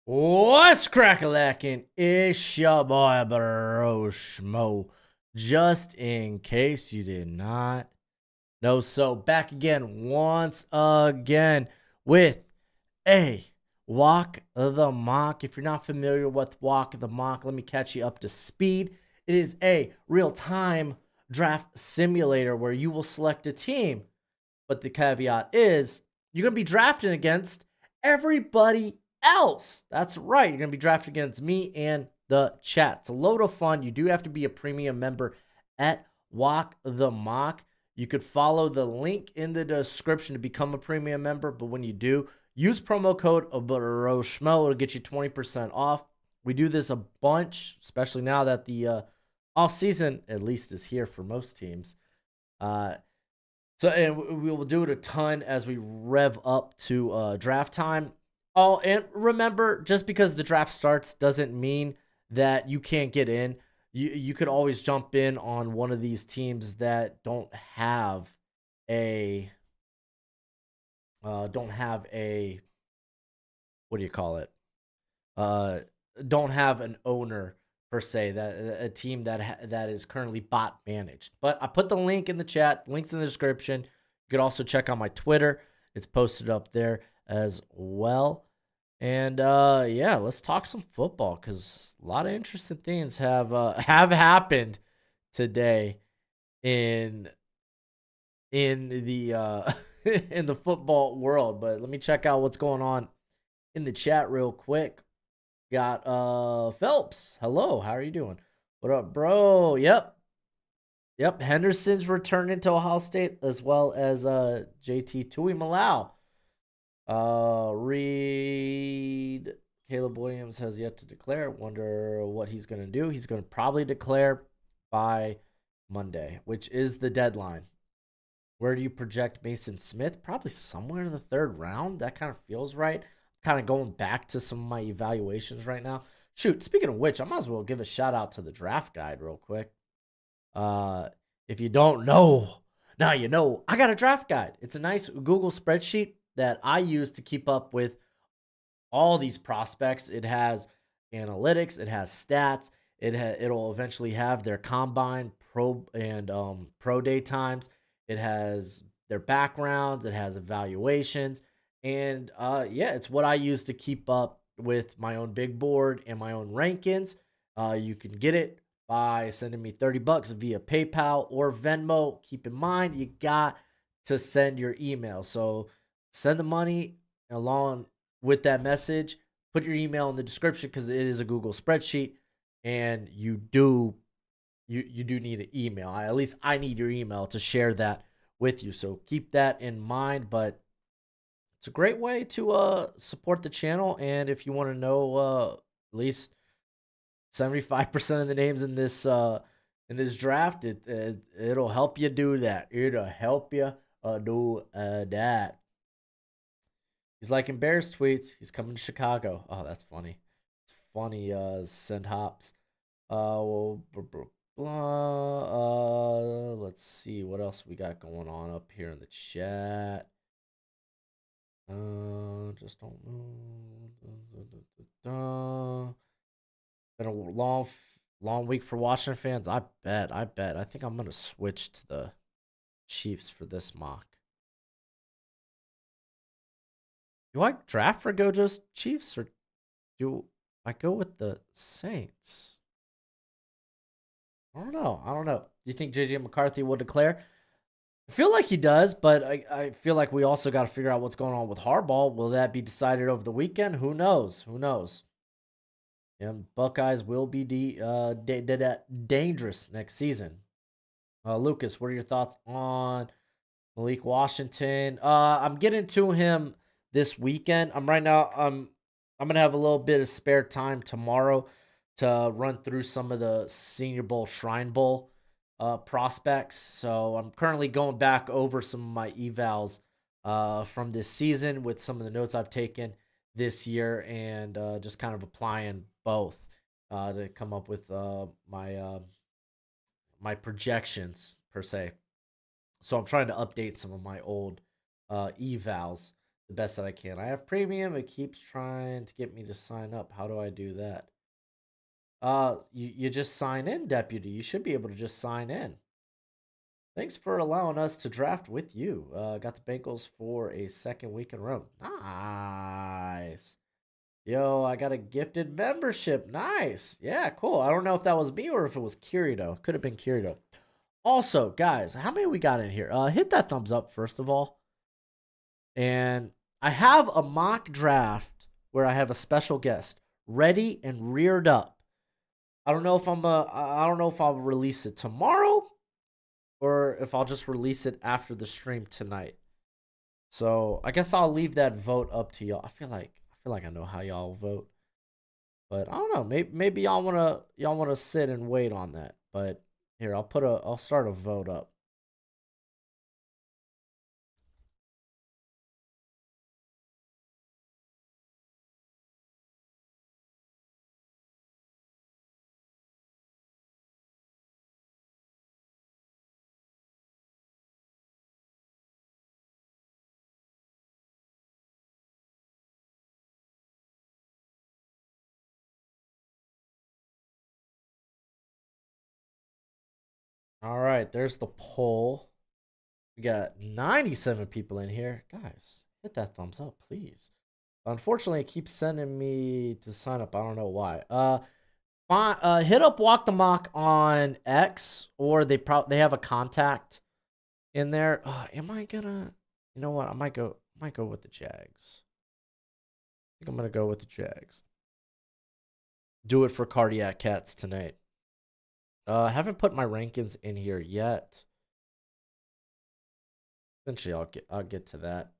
What's crack-a-lackin'? It's your boy Broshmo. Just in case you did not know. So back again once again with a Walk the Mock. If you're not familiar with Walk the Mock, let me catch you up to speed. It is a real-time draft simulator where you will select a team. But the caveat is you're going to be drafting against everybody else. That's right. You're going to be drafting against me and the chat. It's a load of fun. You do have to be a premium member at Walk the Mock. You could follow the link in the description to become a premium member. But when you do, use promo code Broshmo. It'll get you 20% off. We do this a bunch, especially now that the off season at least is here for most teams. And we will do it a ton as we rev up to draft time. Oh, and remember, just because the draft starts doesn't mean that you can't get in. You could always jump in on one of these teams that don't have a what do you call it? Uh, don't have an owner per se, that a team that is currently bot managed. But I put the link in the chat, links in the description. You could also check out my Twitter. It's posted up there as well. And yeah, let's talk some football because a lot of interesting things have happened today in the in the football world. But let me check out what's going on in the chat real quick. Got Phelps. Hello, how are you doing? What up, bro? Yep. Henderson's returning to Ohio State as well as JT Tui Malau. Reed Caleb Williams has yet to declare. Wonder what he's gonna do. He's gonna probably declare by Monday, which is the deadline. Where do you project Mason Smith? Probably somewhere in the third round. That kind of feels right. Kind of going back to some of my evaluations right now. Shoot, speaking of which, I might as well give a shout out to the draft guide real quick. If you don't know, now you know. I got a draft guide. It's a nice Google spreadsheet that I use to keep up with all these prospects. It has analytics, it has stats, it'll eventually have their combine, pro and pro day times. It has their backgrounds, it has evaluations, and yeah, it's what I use to keep up with my own big board and my own rankings. You can get it by sending me $30 via PayPal or Venmo. Keep in mind, you got to send your email. So send the money along with that message. Put your email in the description because it is a Google spreadsheet, and you do need an email. At least I need your email to share that with you. So keep that in mind. But it's a great way to support the channel. And if you want to know at least 75% of the names in this draft, it'll help you do that. It'll help you do that. He's liking Bears tweets. He's coming to Chicago. Oh, that's funny. It's funny. Send hops. Well, let's see what else we got going on up here in the chat. Just don't move. Been a long week for Washington fans. I bet. I think I'm gonna switch to the Chiefs for this mock. Do I draft for go just Chiefs, or do I go with the Saints? I don't know. Do you think JJ McCarthy will declare? I feel like he does, but I feel like we also got to figure out what's going on with Harbaugh. Will that be decided over the weekend? Who knows? And Buckeyes will be dangerous next season. Lucas, what are your thoughts on Malik Washington? I'm getting to him this weekend. I'm gonna have a little bit of spare time tomorrow to run through some of the Senior Bowl, Shrine Bowl prospects. So I'm currently going back over some of my evals from this season with some of the notes I've taken this year, and just kind of applying both to come up with my projections per se. So I'm trying to update some of my old evals the best that I can. I have premium. It keeps trying to get me to sign up. How do I do that? You just sign in, deputy. You should be able to just sign in. Thanks for allowing us to draft with you. Got the Bengals for a second week in a row. Nice. Yo, I got a gifted membership. Nice. Yeah, cool. I don't know if that was me or if it was Kirito. Could have been Kirito. Also, guys, how many we got in here? Hit that thumbs up first of all. And I have a mock draft where I have a special guest ready and reared up. I don't know if I don't know if I'll release it tomorrow or if I'll just release it after the stream tonight. So I guess I'll leave that vote up to y'all. I feel like I know how y'all vote, but I don't know. Maybe y'all wanna sit and wait on that. But here I'll start a vote up. All right, there's the poll. We got 97 people in here. Guys, hit that thumbs up, please. Unfortunately, it keeps sending me to sign up. I don't know why. Hit up Walk the Mock on X, or they have a contact in there. Am I gonna? You know what? I might go with the Jags. I think I'm gonna go with the Jags. Do it for Cardiac Cats tonight. I haven't put my rankings in here yet. Eventually, I'll get to that.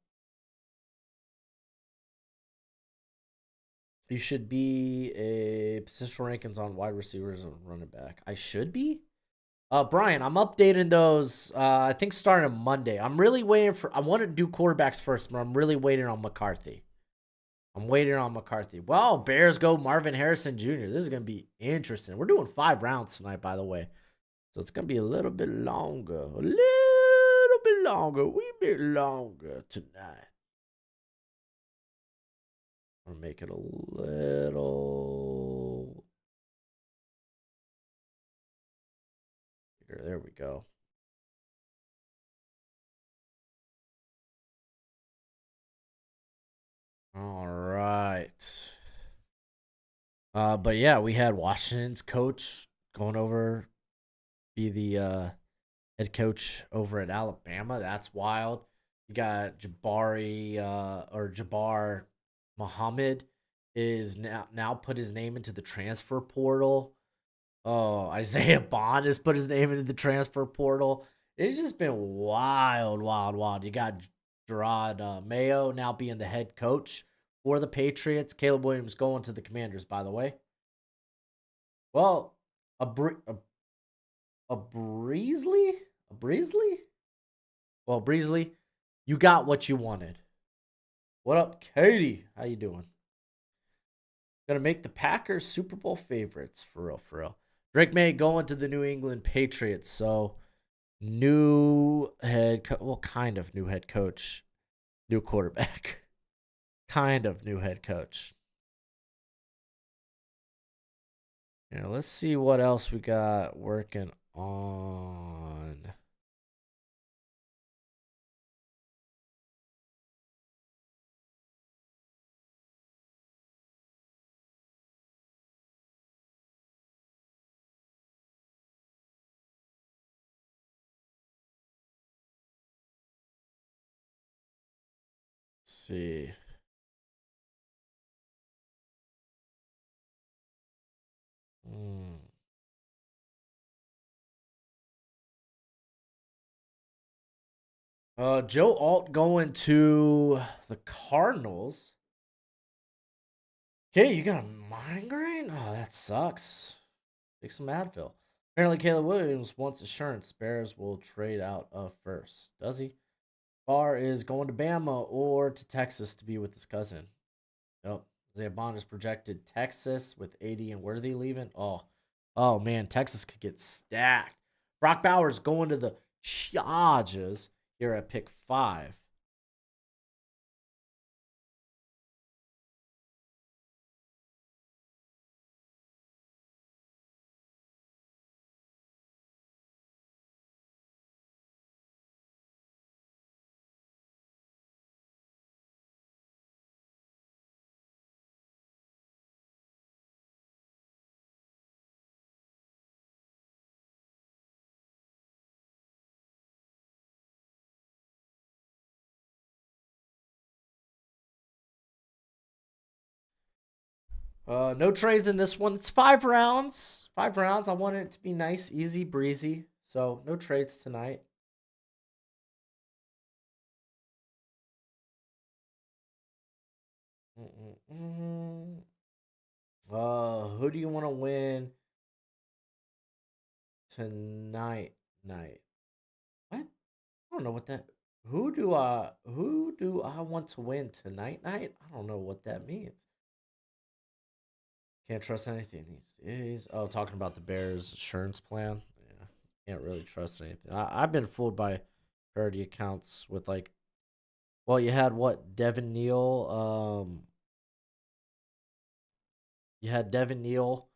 You should be a positional rankings on wide receivers and running back. I should be. Brian, I'm updating those. I think starting on Monday. I'm really waiting for. I want to do quarterbacks first, but I'm really waiting on McCarthy. I'm waiting on McCarthy. Well, Bears go Marvin Harrison Jr. This is gonna be interesting. We're doing 5 rounds tonight, by the way, so it's gonna be a little bit longer. A little bit longer. Wee bit longer tonight. I'm gonna make it a little bigger. There we go. All right. But yeah, we had Washington's coach going over be the head coach over at Alabama. That's wild. You got Jabbar Muhammad is now put his name into the transfer portal. Oh, Isaiah Bond has put his name into the transfer portal. It's just been wild, wild, wild. You got Gerard Mayo now being the head coach for the Patriots. Caleb Williams going to the Commanders, by the way. Well, a Breezely, a Breezely. Well, Breezely, you got what you wanted. What up, Katie? How you doing? Gonna make the Packers Super Bowl favorites for real, for real. Drake May going to the New England Patriots. So new well, kind of new head coach, new quarterback, kind of new head coach. Yeah, let's see what else we got working on. Let's see. Hmm. Joe Alt going to the Cardinals. Okay, you got a migraine? Oh, that sucks. Take some Advil. Apparently, Caleb Williams wants assurance Bears will trade out of first. Does he? Barr is going to Bama or to Texas to be with his cousin. Yep. Isaiah Bond is projected Texas with 80 and Worthy leaving. Oh man, Texas could get stacked. Brock Bowers going to the Chargers here at pick 5. No trades in this one. It's 5 rounds. 5 rounds. I want it to be nice, easy, breezy. So no trades tonight. Who do you want to win tonight? Night. What? I don't know what that. Who do I want to win tonight? Night. I don't know what that means. Can't trust anything these days. Oh, talking about the Bears insurance plan. Yeah, can't really trust anything. I've been fooled by parody accounts with like, well, you had what Devin Neal. You had Devin Neal.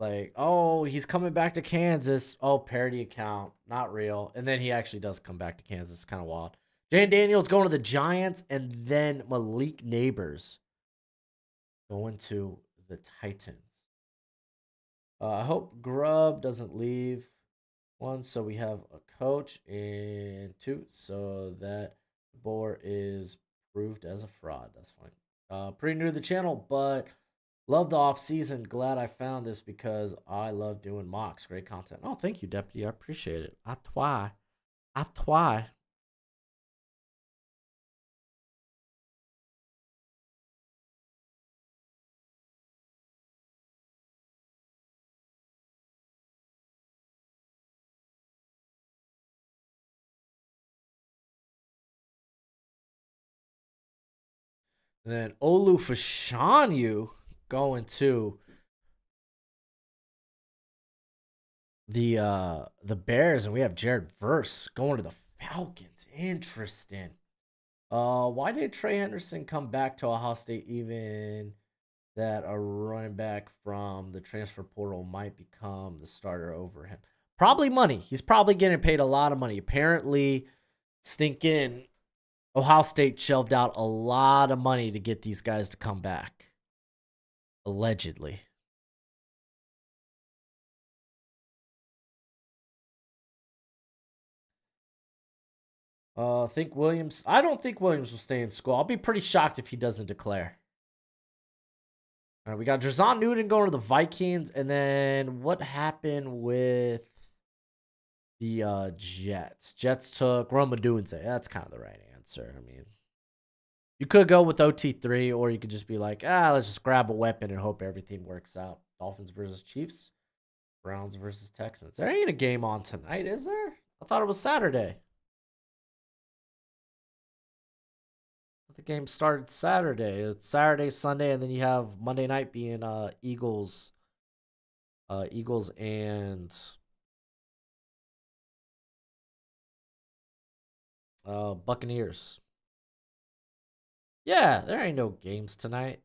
Like, oh, he's coming back to Kansas. Oh, parody account, not real. And then he actually does come back to Kansas. It's kind of wild. Jane Daniels going to the Giants, and then Malik Neighbors going to the Titans. I hope Grubb doesn't leave. One, so we have a coach, and two, so that Boar is proved as a fraud. That's fine. Pretty new to the channel, but love the off season. Glad I found this because I love doing mocks. Great content. Oh, thank you, Deputy. I appreciate it. I try. I try. And then Olu Fashanyu going to the Bears, and we have Jared Verse going to the Falcons. Interesting. Why did Trey Henderson come back to Ohio State even that a running back from the transfer portal might become the starter over him? Probably money. He's probably getting paid a lot of money. Apparently, stinking Ohio State shelved out a lot of money to get these guys to come back. Allegedly. I don't think Williams will stay in school. I'll be pretty shocked if he doesn't declare. All right, we got Drazon Newton going to the Vikings, and then what happened with the Jets? Jets took Roma Dunze. That's kind of the right answer. I mean, you could go with OT3, or you could just be like, let's just grab a weapon and hope everything works out. Dolphins versus Chiefs, Browns versus Texans. There ain't a game on tonight, is there? I thought it was Saturday. The game started Saturday. It's Saturday, Sunday, and then you have Monday night being Eagles and Buccaneers. Yeah, there ain't no games tonight.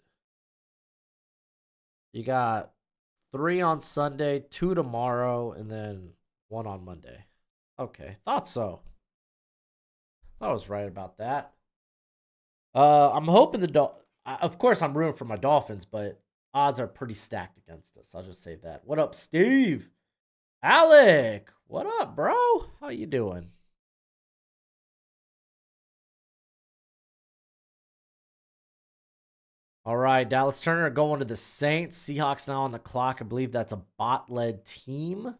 You got 3 on Sunday, 2 tomorrow, and then 1 on Monday. Okay, thought so. Thought I was right about that. I'm hoping of course, I'm rooting for my Dolphins, but odds are pretty stacked against us. I'll just say that. What up, Steve? Alec, what up, bro? How you doing? All right, Dallas Turner going to the Saints. Seahawks now on the clock. I believe that's a bot-led team.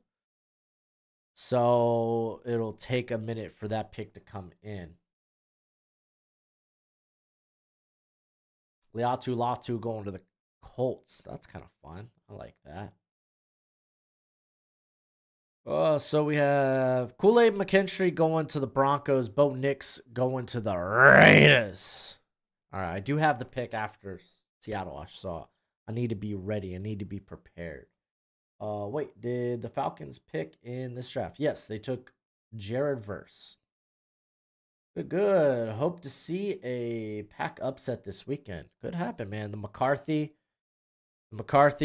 So it'll take a minute for that pick to come in. Liatu Latu going to the Colts. That's kind of fun. I like that. So we have Kool-Aid McKinstry going to the Broncos. Bo Nix going to the Raiders. All right, I do have the pick after Seattle, so I need to be ready. I need to be prepared. Wait, did the Falcons pick in this draft? Yes, they took Jared Verse. Good, good. Hope to see a pack upset this weekend. Could happen, man. McCarthy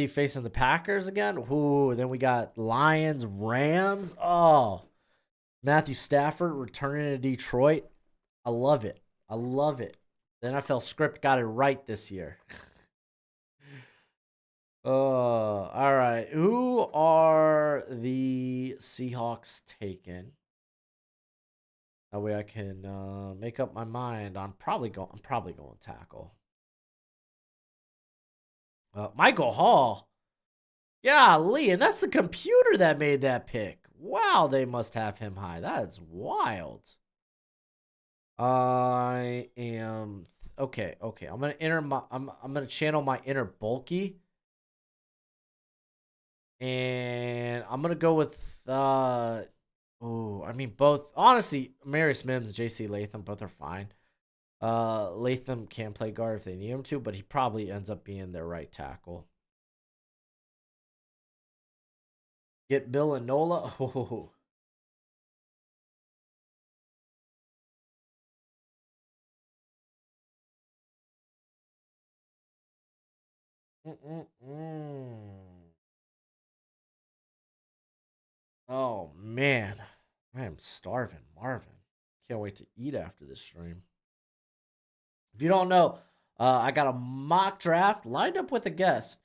facing the Packers again. Ooh, then we got Lions, Rams. Oh, Matthew Stafford returning to Detroit. I love it. I love it. The NFL script got it right this year. Oh, all right. Who are the Seahawks taking? That way I can make up my mind. I'm probably going tackle. Michael Hall. Yeah, Lee, and that's the computer that made that pick. Wow, they must have him high. That's wild. I am okay. Okay, I'm gonna enter my. I'm gonna channel my inner bulky, and I'm gonna go with. Oh, I mean both. Honestly, Marius Mims, J.C. Latham, both are fine. Latham can play guard if they need him to, but he probably ends up being their right tackle. Get Bill and Nola. Oh. Mm-mm-mm. Oh man, I am starving, Marvin. Can't wait to eat after this stream. If you don't know, I got a mock draft lined up with a guest.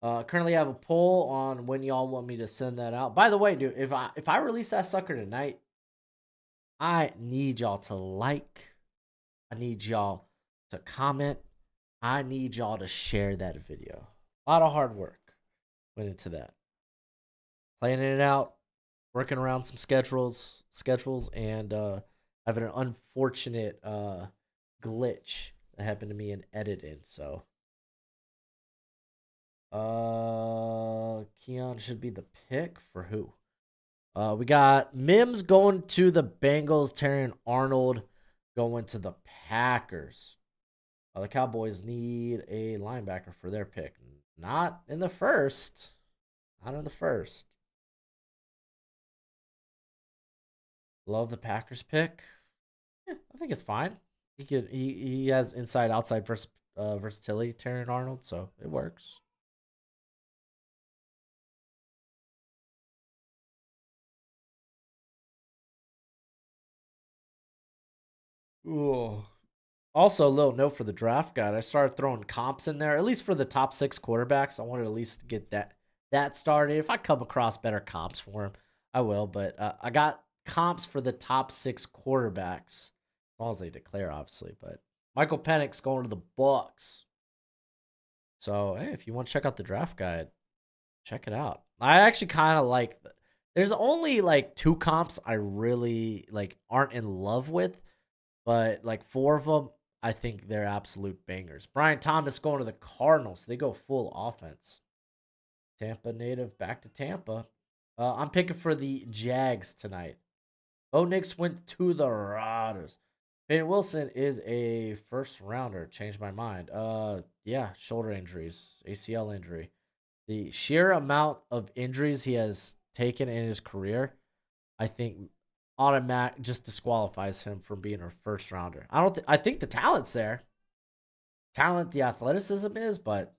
Currently, I have a poll on when y'all want me to send that out. By the way, dude, if I release that sucker tonight, I need y'all to like. I need y'all to comment. I need y'all to share that video. A lot of hard work went into that. Planning it out, working around some schedules, and having an unfortunate glitch that happened to me in editing. So, Keon should be the pick for who? We got Mims going to the Bengals. Terrion Arnold going to the Packers. The Cowboys need a linebacker for their pick. Not in the first. Not in the first. Love the Packers pick. Yeah, I think it's fine. He has inside outside versatility, Terrion Arnold, so it works. Ooh. Also, a little note for the draft guide. I started throwing comps in there, at least for the top 6 quarterbacks. I wanted at least to get that started. If I come across better comps for him, I will. But I got comps for the top 6 quarterbacks, as long as they declare, obviously. But Michael Penix going to the Bucks. So hey, if you want to check out the draft guide, check it out. I actually kind of like. There's only like 2 comps I really like aren't in love with, but like 4 of them, I think they're absolute bangers. Brian Thomas going to the Cardinals. They go full offense. Tampa native back to Tampa. I'm picking for the Jags tonight. Bo Nix went to the Raiders. Peyton Wilson is a first rounder. Changed my mind. Yeah, shoulder injuries, ACL injury. The sheer amount of injuries he has taken in his career, I think automatic just disqualifies him from being a first rounder. I think the talent's there. Talent, the athleticism is, but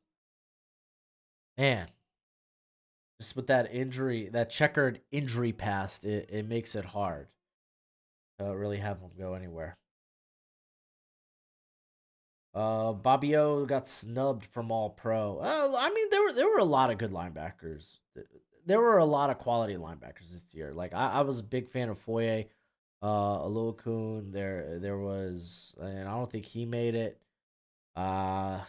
man, just with that injury, that checkered injury past, it makes it hard to really have him go anywhere. Bobby O got snubbed from All Pro. I mean, there were a lot of good linebackers. There were a lot of quality linebackers this year. Like I was a big fan of Foye, Alukun. There was, and I don't think he made it. I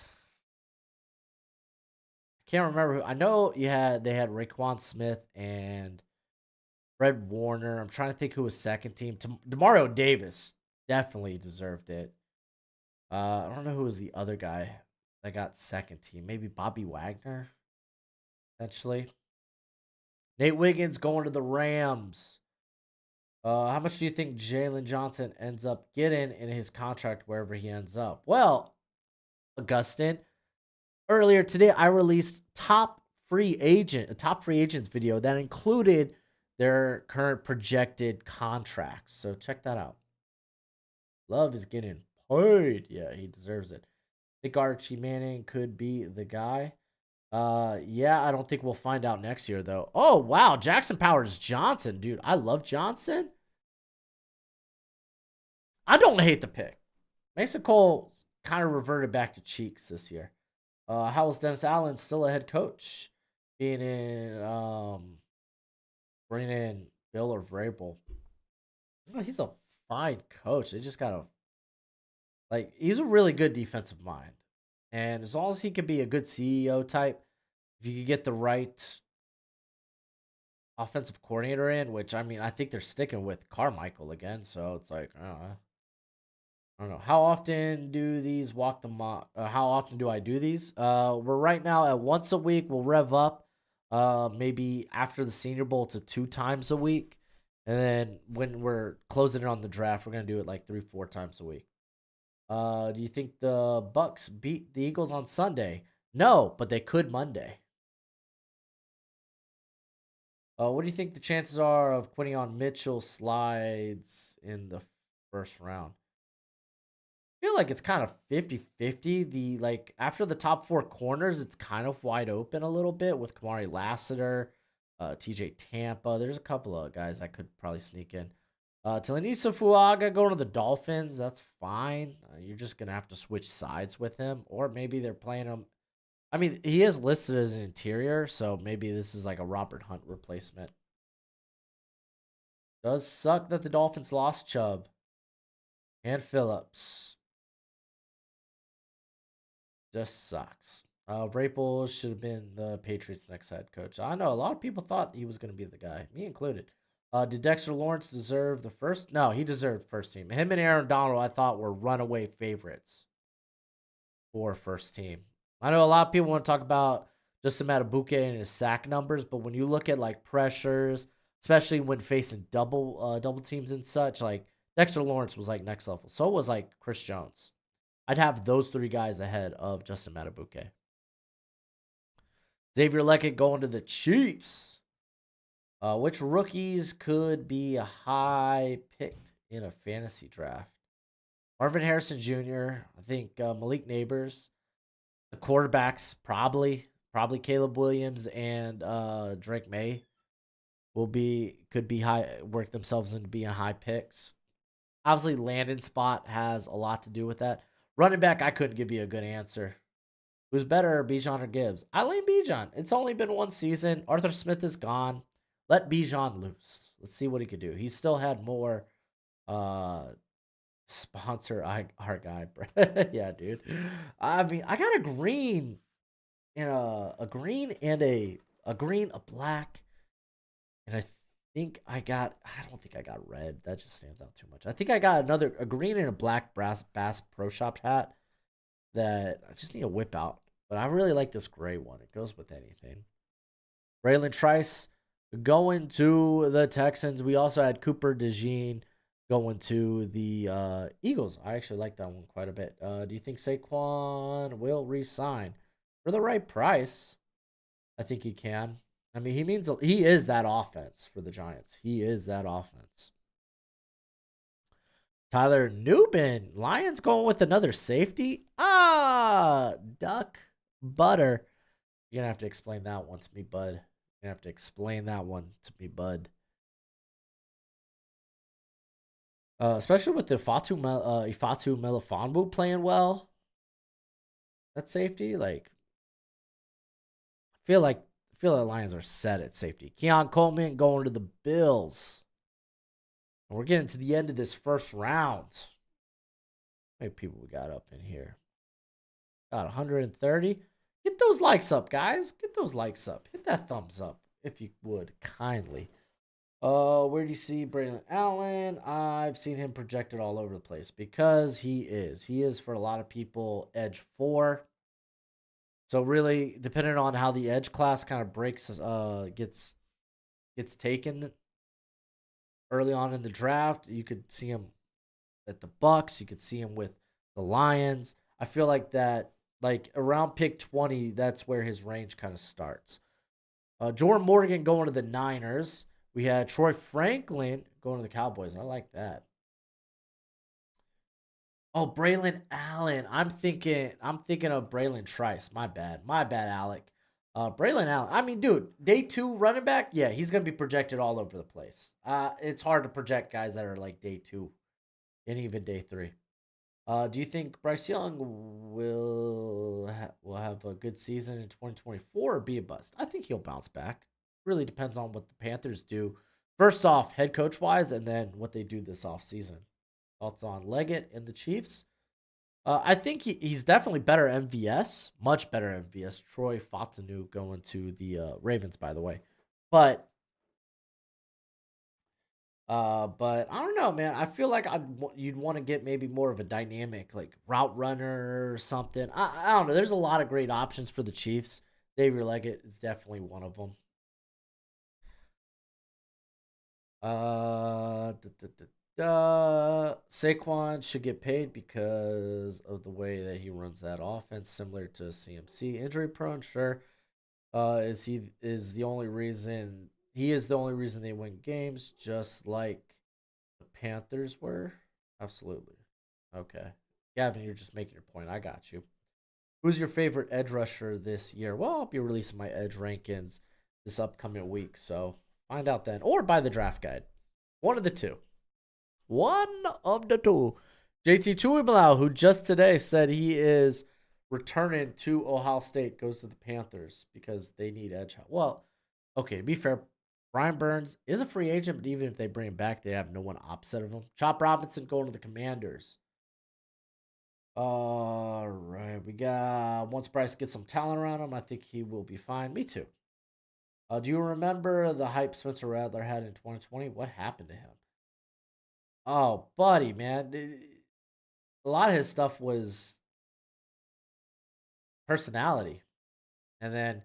can't remember who. I know they had Raekwon Smith and Fred Warner. I'm trying to think who was second team. Demario Davis definitely deserved it. I don't know who was the other guy that got second team. Maybe Bobby Wagner, potentially. Nate Wiggins going to the Rams. How much do you think Jalen Johnson ends up getting in his contract wherever he ends up? Well, Augustin, earlier today I released a top free agents video that included their current projected contracts. So check that out. Love is getting paid. Yeah, he deserves it. I think Archie Manning could be the guy. Yeah, I don't think we'll find out next year though. Oh wow, Jackson Powers Johnson, dude. I love Johnson. I don't hate the pick. Mason Cole kind of reverted back to cheeks this year. How is Dennis Allen still a head coach? Being in bringing in Bill or Vrabel. He's a fine coach. They just gotta like he's a really good defensive mind. And as long as he could be a good CEO type, if you could get the right offensive coordinator in, which I mean, I think they're sticking with Carmichael again. So it's like, I don't know. How often do these walk the mock? How often do I do these? We're right now at once a week. We'll rev up. Maybe after the Senior Bowl to 2 times a week, and then when we're closing it on the draft, we're gonna do it like 3, 4 times a week. Do you think the Bucks beat the Eagles on Sunday? No, but they could Monday. What do you think the chances are of Quinnion Mitchell slides in the first round? Feel like it's kind of 50-50. The like after the top four corners, it's kind of wide open a little bit with Kamari Lassiter, TJ Tampa. There's a couple of guys that could probably sneak in. Talanisa Fuaga going to the Dolphins. That's fine. You're just gonna have to switch sides with him, or maybe they're playing him. I mean, he is listed as an interior, so maybe this is like a Robert Hunt replacement. Does suck that the Dolphins lost Chubb and Phillips. Just sucks. Vrabel should have been the Patriots' next head coach. I know a lot of people thought he was going to be the guy, me included. Did Dexter Lawrence deserve the first? No, he deserved first team. Him and Aaron Donald, I thought, were runaway favorites for first team. I know a lot of people want to talk about Justin Matabuke and his sack numbers, but when you look at like pressures, especially when facing double teams and such, like Dexter Lawrence was like next level. So was like Chris Jones. I'd have those three guys ahead of Justin Matabuke. Xavier Leggett going to the Chiefs. Which rookies could be a high picked in a fantasy draft? Marvin Harrison Jr. I think Malik Neighbors. The quarterbacks probably Caleb Williams and Drake May could be high, work themselves into being high picks. Obviously, landing spot has a lot to do with that. Running back, I couldn't give you a good answer. Who's better, Bijan or Gibbs? I lean Bijan. It's only been one season. Arthur Smith is gone. Let Bijan loose. Let's see what he could do. He still had more sponsor our guy. Yeah, dude. I mean, I got a green and a green and a green, a black, and I think I don't think I got red. That just stands out too much. I think I got a green and a black Bass Pro Shop hat that I just need to whip out. But I really like this gray one. It goes with anything. Braylon Trice going to the Texans. We also had Cooper DeJean going to the Eagles. I actually like that one quite a bit. Do you think Saquon will re-sign for the right price? I think he can. I mean, he is that offense for the Giants. He is that offense. Tyler Newbin, Lions going with another safety. Duck butter. You're gonna have to explain that one to me, bud. You're gonna have to explain that one to me, bud. Especially with the Ifatu Melifonwu playing well. That safety, like, I feel like Lions are set at safety. Keon Coleman going to the Bills. And we're getting to the end of this first round. How many people we got up in here? Got 130. Get those likes up, guys. Get those likes up. Hit that thumbs up if you would kindly. Where do you see Braylon Allen? I've seen him projected all over the place because he is. He is for a lot of people edge 4. So really, depending on how the edge class kind of gets taken early on in the draft, you could see him at the Bucks. You could see him with the Lions. I feel like that, like around pick 20, that's where his range kind of starts. Jordan Morgan going to the Niners. We had Troy Franklin going to the Cowboys. I like that. Oh, Braylon Allen. I'm thinking of Braylon Trice. My bad, Alec. Braylon Allen. I mean, dude, day 2 running back. Yeah, he's gonna be projected all over the place. It's hard to project guys that are like day 2 and even day 3. Do you think Bryce Young will have a good season in 2024 or be a bust? I think he'll bounce back. Really depends on what the Panthers do. First off, head coach wise, and then what they do this offseason. Thoughts on Leggett and the Chiefs? I think he's definitely better MVS, much better MVS. Troy Fatanu going to the Ravens, by the way. But but I don't know, man. I feel like you'd want to get maybe more of a dynamic like route runner or something. I don't know. There's a lot of great options for the Chiefs. Xavier Leggett is definitely one of them. Saquon should get paid because of the way that he runs that offense, similar to CMC. Injury prone, sure. Is the only reason he is the only reason they win games, just like the Panthers were. Absolutely. Okay, Gavin, you're just making your point. I got you. Who's your favorite edge rusher this year? Well, I'll be releasing my edge rankings this upcoming week, so find out then, or buy the draft guide. One of the two. One of the two. JT Tuimalau, who just today said he is returning to Ohio State, goes to the Panthers because they need edge. Well, okay, to be fair, Brian Burns is a free agent, but even if they bring him back, they have no one opposite of him. Chop Robinson going to the Commanders. All right, we got once Bryce gets some talent around him, I think he will be fine. Me too. Do you remember the hype Spencer Rattler had in 2020? What happened to him? Oh, buddy, man. A lot of his stuff was personality. And then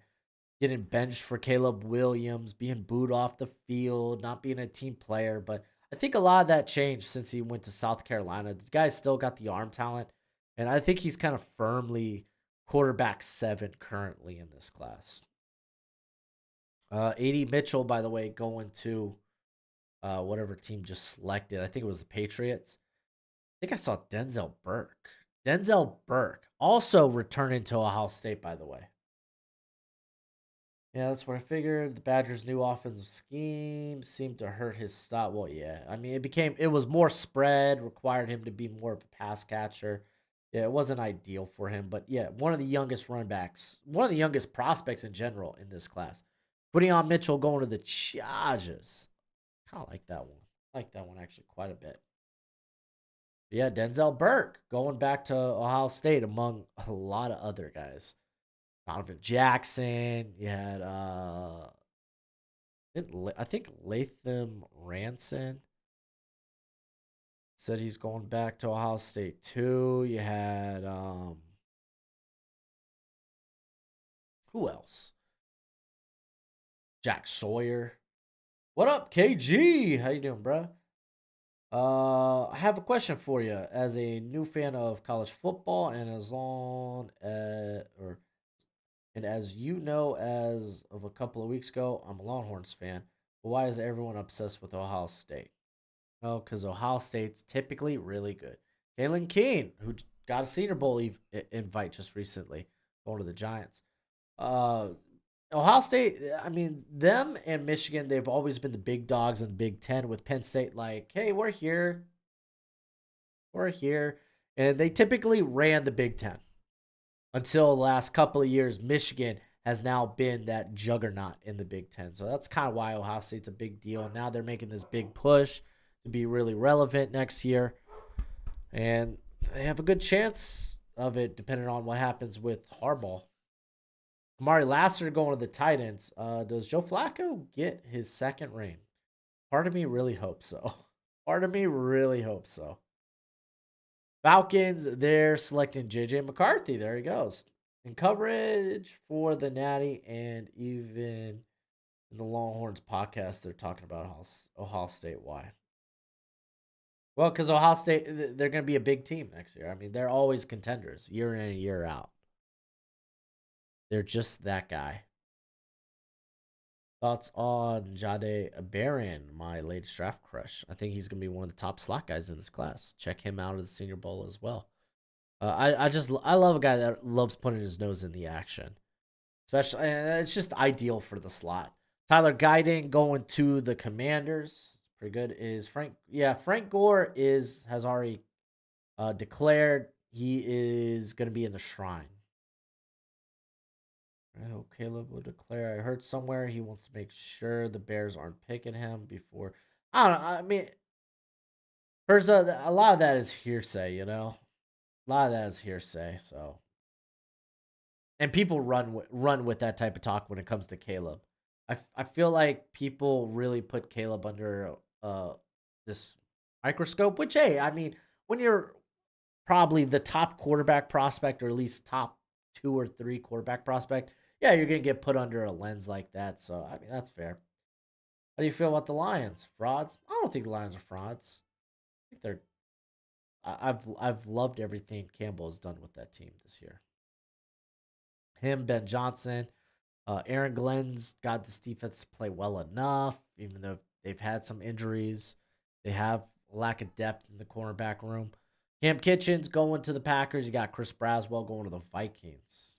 getting benched for Caleb Williams, being booed off the field, not being a team player. But I think a lot of that changed since he went to South Carolina. The guy's still got the arm talent. And I think he's kind of firmly quarterback 7 currently in this class. AD Mitchell, by the way, going to whatever team just selected. I think it was the Patriots. I think I saw Denzel Burke. Denzel Burke also returning to Ohio State, by the way. Yeah, that's what I figured. The Badgers' new offensive scheme seemed to hurt his style. Well, yeah. I mean, it was more spread, required him to be more of a pass catcher. Yeah, it wasn't ideal for him. But yeah, one of the youngest run backs, one of the youngest prospects in general in this class. Putting on Mitchell going to the Chargers. Kind of like that one. I like that one actually quite a bit. Yeah, Denzel Burke going back to Ohio State among a lot of other guys. Donovan Jackson. You had I think Latham Ranson said he's going back to Ohio State too. You had who else? Jack Sawyer. What up, KG? How you doing, bro? I have a question for you. As a new fan of college football, and as long as, or and as you know, as of a couple of weeks ago, I'm a Longhorns fan. But why is everyone obsessed with Ohio State? Oh, because Ohio State's typically really good. Kalen Keene, who got a Senior Bowl invite just recently, going to the Giants. Uh, Ohio State, I mean, them and Michigan, they've always been the big dogs in the Big Ten. With Penn State, like, hey, we're here, and they typically ran the Big Ten until the last couple of years. Michigan has now been that juggernaut in the Big Ten, so that's kind of why Ohio State's a big deal. Now they're making this big push to be really relevant next year, and they have a good chance of it, depending on what happens with Harbaugh. Amari Lassiter going to the Titans. Does Joe Flacco get his second reign? Part of me really hopes so. Part of me really hopes so. Falcons, they're selecting JJ McCarthy. There he goes. In coverage for the Natty, and even in the Longhorns podcast, they're talking about Ohio State. Why? Well, because Ohio State, they're going to be a big team next year. I mean, they're always contenders year in and year out. They're just that guy. Thoughts on Jade Barron, my latest draft crush? I think he's going to be one of the top slot guys in this class. Check him out at the Senior Bowl as well. I love a guy that loves putting his nose in the action, especially it's just ideal for the slot. Tyler Guyton going to the Commanders. It's pretty good. Is Frank? Yeah, Frank Gore has already declared he is going to be in the Shrine. I hope Caleb will declare. I heard somewhere he wants to make sure the Bears aren't picking him before. I don't know. I mean, there's a lot of that is hearsay, you know. A lot of that is hearsay. So, and people run with that type of talk when it comes to Caleb. I feel like people really put Caleb under this microscope. Which, hey, I mean, when you're probably the top quarterback prospect, or at least top 2 or 3 quarterback prospect, yeah, you're gonna get put under a lens like that. So, I mean, that's fair. How do you feel about the Lions? Frauds? I don't think the Lions are frauds. I think they're. I've loved everything Campbell has done with that team this year. Him, Ben Johnson, Aaron Glenn's got this defense to play well enough, even though they've had some injuries. They have a lack of depth in the cornerback room. Cam Kitchens going to the Packers. You got Chris Braswell going to the Vikings.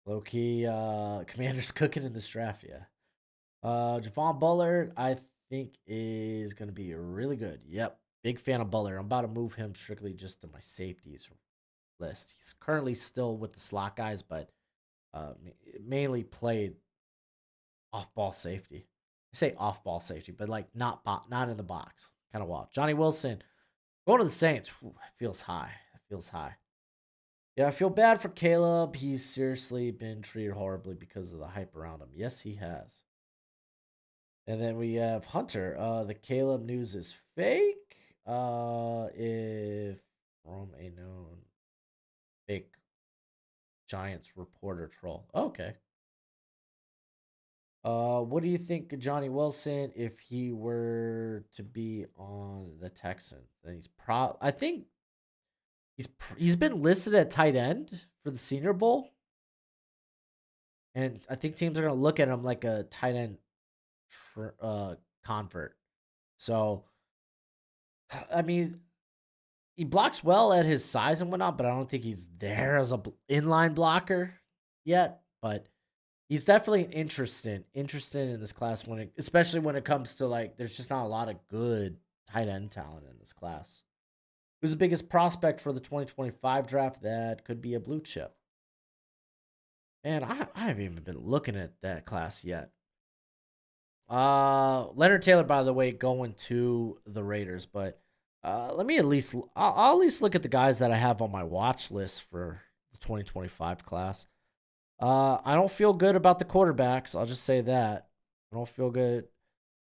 Low key, Commanders cooking in this draft, yeah. Javon Bullard, I think, is going to be really good. Yep. Big fan of Bullard. I'm about to move him strictly just to my safeties list. He's currently still with the slot guys, but mainly played off ball safety. I say off ball safety, but like not in the box. Kind of wild. Johnny Wilson going to the Saints. Whew, feels high. It feels high. Yeah, I feel bad for Caleb. He's seriously been treated horribly because of the hype around him. Yes, he has. And then we have Hunter. The Caleb news is fake. If from a known fake Giants reporter troll. Okay. What do you think of Johnny Wilson if he were to be on the Texans? And I think he's been listed at tight end for the Senior Bowl, and I think teams are gonna look at him like a tight end convert. So, I mean, he blocks well at his size and whatnot, but I don't think he's there as a inline blocker yet. But he's definitely interested in this class especially when it comes to like, there's just not a lot of good tight end talent in this class. Who's the biggest prospect for the 2025 draft that could be a blue chip? Man, I haven't even been looking at that class yet. Leonard Taylor, by the way, going to the Raiders, but let me I'll at least look at the guys that I have on my watch list for the 2025 class. I don't feel good about the quarterbacks. I'll just say that. I don't feel good.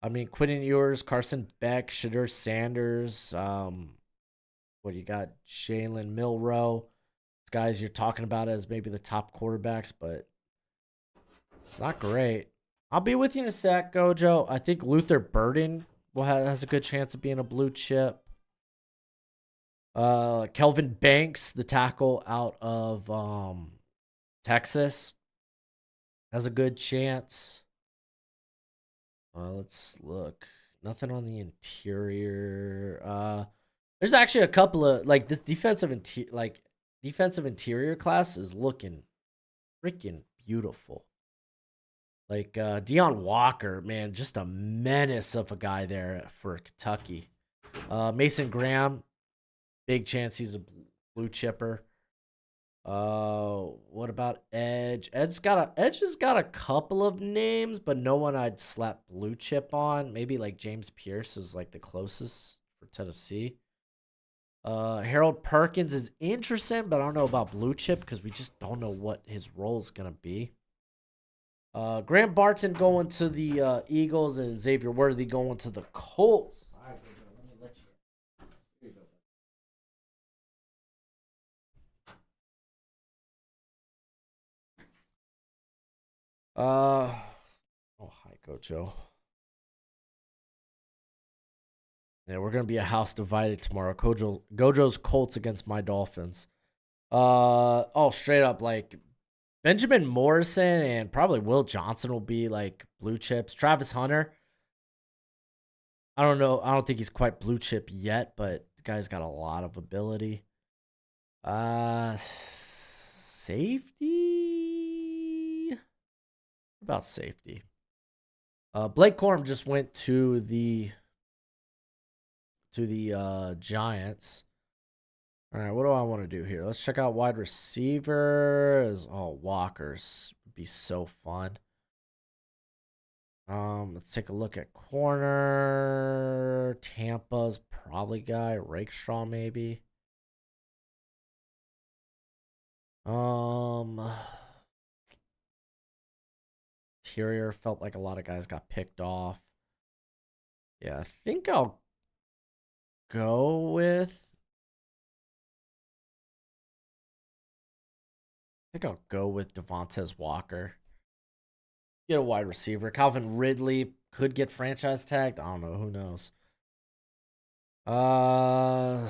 I mean, Quentin Ewers, Carson Beck, Shadur Sanders. What do you got? Jalen Milrow. These guys you're talking about as maybe the top quarterbacks, but it's not great. I'll be with you in a sec, Gojo. I think Luther Burden has a good chance of being a blue chip. Kelvin Banks, the tackle out of Texas, has a good chance. Let's look. Nothing on the interior. There's actually a couple of like this defensive interior class is looking freaking beautiful. Like Deion Walker, man, just a menace of a guy there for Kentucky. Mason Graham, big chance he's a blue chipper. What about Edge? Edge's got a couple of names, but no one I'd slap blue chip on. Maybe like James Pierce is like the closest for Tennessee. Harold Perkins is interesting, but I don't know about blue chip because we just don't know what his role is gonna be. Grant Barton going to the Eagles and Xavier Worthy going to the Colts. All right, let me let you. Here you go. Oh hi, Gojo. Yeah, we're gonna be a house divided tomorrow. Gojo's Colts against my Dolphins. Oh, straight up like Benjamin Morrison and probably Will Johnson will be like blue chips. Travis Hunter, I don't know. I don't think he's quite blue chip yet, but the guy's got a lot of ability. Safety. What about safety? Blake Corum just went to the Giants. All right, what do I want to do here? Let's check out wide receivers. Oh, Walker's would be so fun. Let's take a look at corner. Tampa's probably guy. Rakestraw maybe. Um, Interior felt like a lot of guys got picked off. Yeah, I think I'll go with. I think I'll go with Devontae Walker. Get a wide receiver. Calvin Ridley could get franchise tagged. I don't know. Who knows?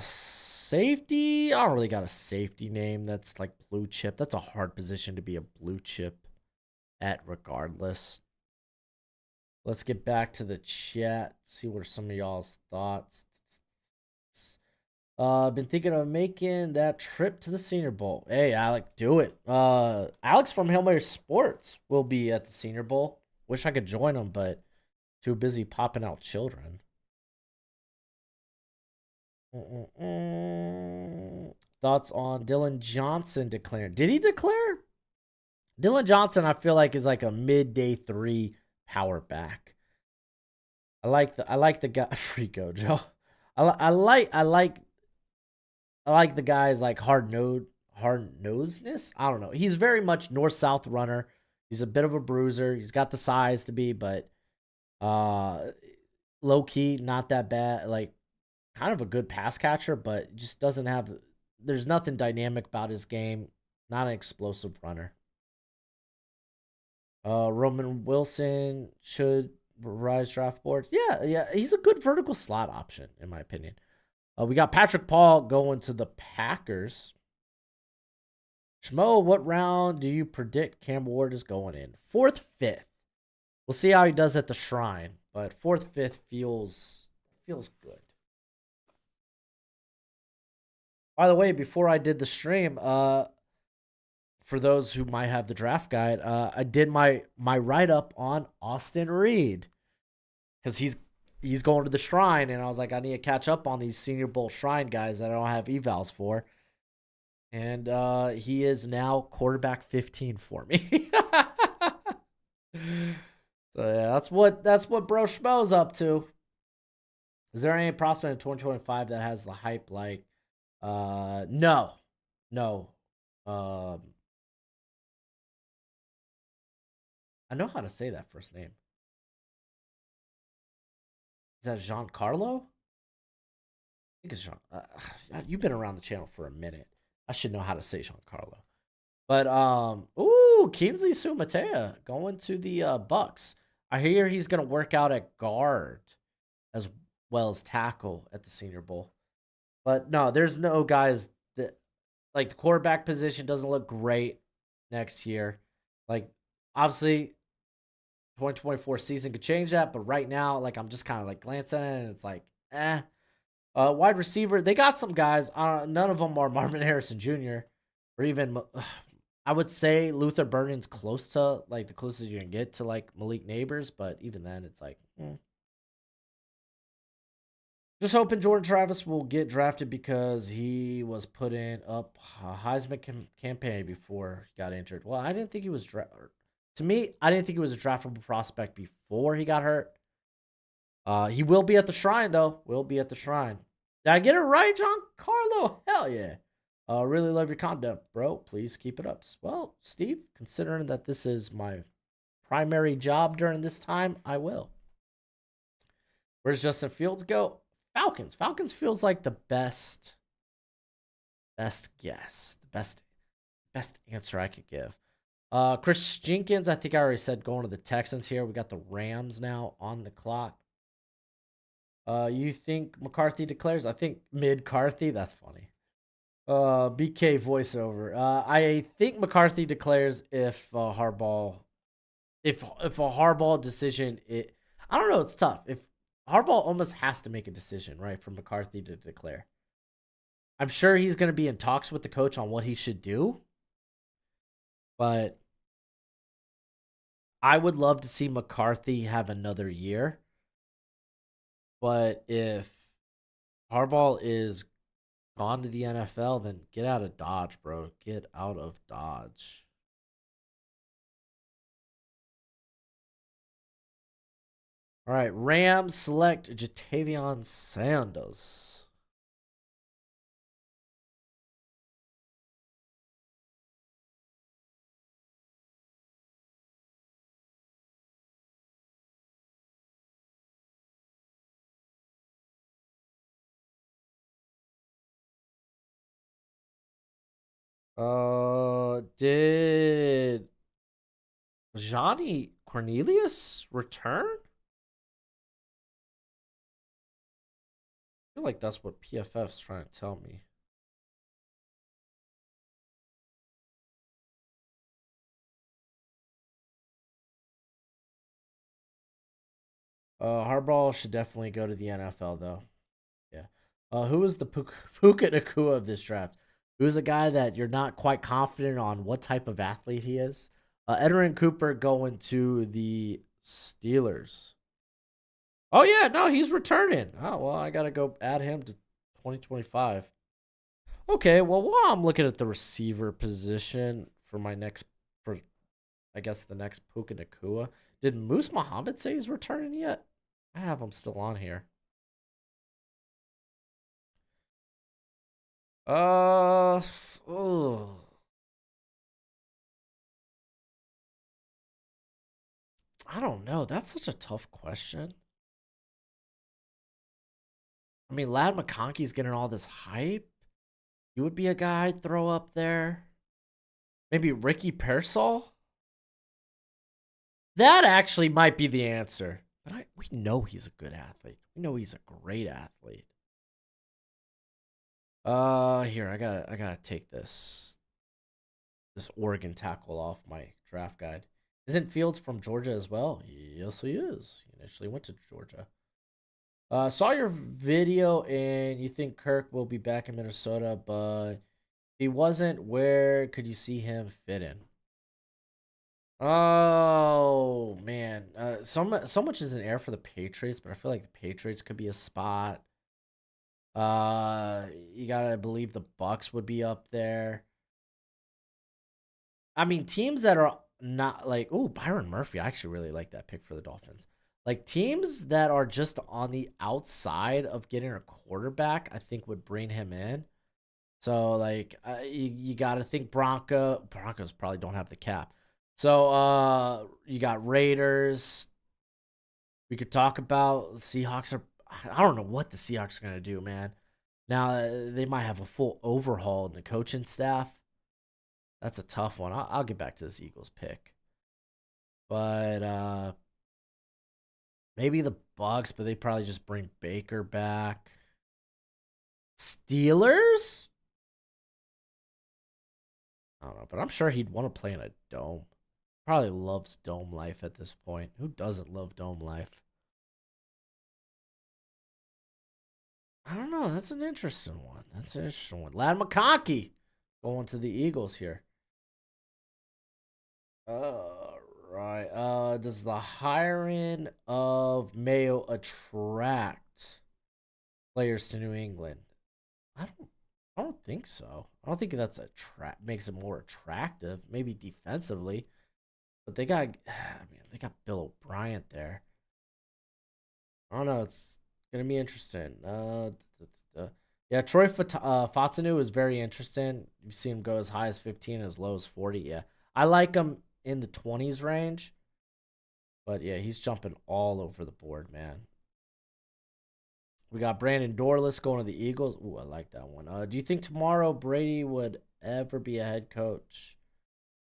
Safety. I don't really got a safety name that's like blue chip. That's a hard position to be a blue chip at, regardless. Let's get back to the chat. See what are some of y'all's thoughts. Been thinking of making that trip to the Senior Bowl. Hey, Alec, do it. Alex from Hail Mary Sports will be at the Senior Bowl. Wish I could join him, but too busy popping out children. Thoughts on Dylan Johnson declaring? Did he declare? Dylan Johnson, I feel like, is like a midday 3 power back. I like the guy. Free go, Joe. I like the guy's like hard nosedness. I don't know. He's very much north south runner. He's a bit of a bruiser. He's got the size to be, but low key, not that bad. Like kind of a good pass catcher, but just doesn't have. There's nothing dynamic about his game. Not an explosive runner. Roman Wilson should rise draft boards. Yeah, he's a good vertical slot option in my opinion. We got Patrick Paul going to the Packers. Schmo, what round do you predict Cam Ward is going in? 4th, 5th. We'll see how he does at the Shrine, but 4th, 5th feels good. By the way, before I did the stream, for those who might have the draft guide, I did my write up on Austin Reed because he's going to the Shrine, and I was like, I need to catch up on these Senior Bowl Shrine guys that I don't have evals for, and he is now quarterback 15 for me. So yeah, that's what Broshmo's up to. Is there any prospect in 2025 that has the hype like? No. Um, I know how to say that first name. Is that Giancarlo? I think it's Jean. You've been around the channel for a minute. I should know how to say Giancarlo. But Kingsley Sumatea going to the Bucks. I hear he's gonna work out at guard as well as tackle at the Senior Bowl. But no, there's no guys that like the quarterback position doesn't look great next year. Like obviously 2024 season could change that, but right now, like I'm just kind of like glancing at it and it's like, eh. Wide receiver, they got some guys. None of them are Marvin Harrison Jr. or even I would say Luther Burnen's close to like the closest you can get to like Malik Neighbors, but even then, it's like, just hoping Jordan Travis will get drafted because he was putting up a Heisman campaign before he got injured. Well, I didn't think he was to me. I didn't think he was a draftable prospect before he got hurt. He will be at the Shrine though. Will be at the Shrine. Did I get it right, John Carlo? Hell yeah. Really love your content, bro. Please keep it up. Well, Steve, considering that this is my primary job during this time, I will. Where's Justin Fields go? Falcons. Falcons feels like the best guess, the best answer I could give. Chris Jenkins, I think I already said going to the Texans here. We got the Rams now on the clock. You think McCarthy declares? I think mid-Carthy. That's funny. BK voiceover. I think McCarthy declares if Harbaugh, if a Harbaugh decision, I don't know. It's tough. If Harbaugh almost has to make a decision, right, for McCarthy to declare. I'm sure he's going to be in talks with the coach on what he should do, but I would love to see McCarthy have another year. But if Harbaugh is gone to the NFL, then get out of Dodge, bro. Get out of Dodge. All right, Rams select Jatavion Sanders. Did Johnny Cornelius return? I feel like that's what PFF's trying to tell me. Harbaugh should definitely go to the NFL though. Yeah. Who is the Puka Nakua of this draft? Who's a guy that you're not quite confident on what type of athlete he is? Edwin Cooper going to the Steelers. Oh yeah, no, he's returning. Oh well, I gotta go add him to 2025. Okay, well while I'm looking at the receiver position for my next, for I guess the next Puka Nakua, did Moose Muhammad say he's returning yet? I have him still on here. Oh, I don't know. That's such a tough question. I mean, Lad McConkey's getting all this hype. He would be a guy I'd throw up there. Maybe Ricky Pearsall? That actually might be the answer. But we know he's a good athlete. We know he's a great athlete. Here, I gotta take this Oregon tackle off my draft guide. Isn't Fields from Georgia as well? Yes, he is. He initially went to Georgia. Saw your video and you think Kirk will be back in Minnesota, but if he wasn't, where could you see him fit in? Oh man, so much is in air for the Patriots, but I feel like the Patriots could be a spot. You gotta believe the Bucks would be up there. I mean, teams that are not like, oh, Byron Murphy. I actually really like that pick for the Dolphins. Like teams that are just on the outside of getting a quarterback, I think would bring him in. So like, you got to think Broncos probably don't have the cap. So you got Raiders. We could talk about Seahawks are. I don't know what the Seahawks are gonna do, man. Now they might have a full overhaul in the coaching staff. That's a tough one. I'll get back to this Eagles pick, but maybe the Bucks, but they probably just bring Baker back. Steelers? I don't know, but I'm sure he'd want to play in a dome. Probably loves dome life at this point. Who doesn't love dome life? I don't know. That's an interesting one. That's an interesting one. Lad McConkey going to the Eagles here. Right. Does the hiring of Mayo attract players to New England? I don't. I don't think so. I don't think that's makes it more attractive. Maybe defensively, but they got. I mean, they got Bill O'Brien there. I don't know. It's gonna be interesting. Yeah, Troy Fatanu is very interesting. You've seen him go as high as 15, as low as 40. Yeah, I like him in the 20s range, but yeah, he's jumping all over the board, man. We got Brandon Dorless going to the Eagles. Ooh, I like that one. Do you think tomorrow Brady would ever be a head coach?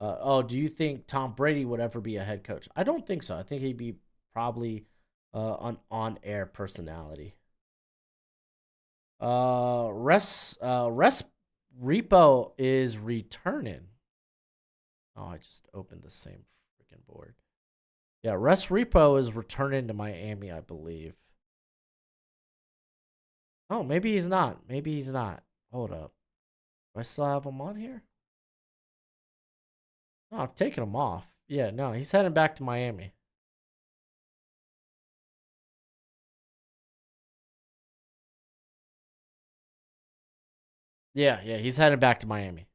Do you think Tom Brady would ever be a head coach? I don't think so. I think he'd be probably an on-air personality. Rest Repo is returning. Oh, I just opened the same freaking board. Yeah, Rest Repo is returning to Miami, I believe. Oh, maybe he's not. Maybe he's not. Hold up. Do I still have him on here? No, I've taken him off. Yeah, no, he's heading back to Miami. Yeah, he's heading back to Miami.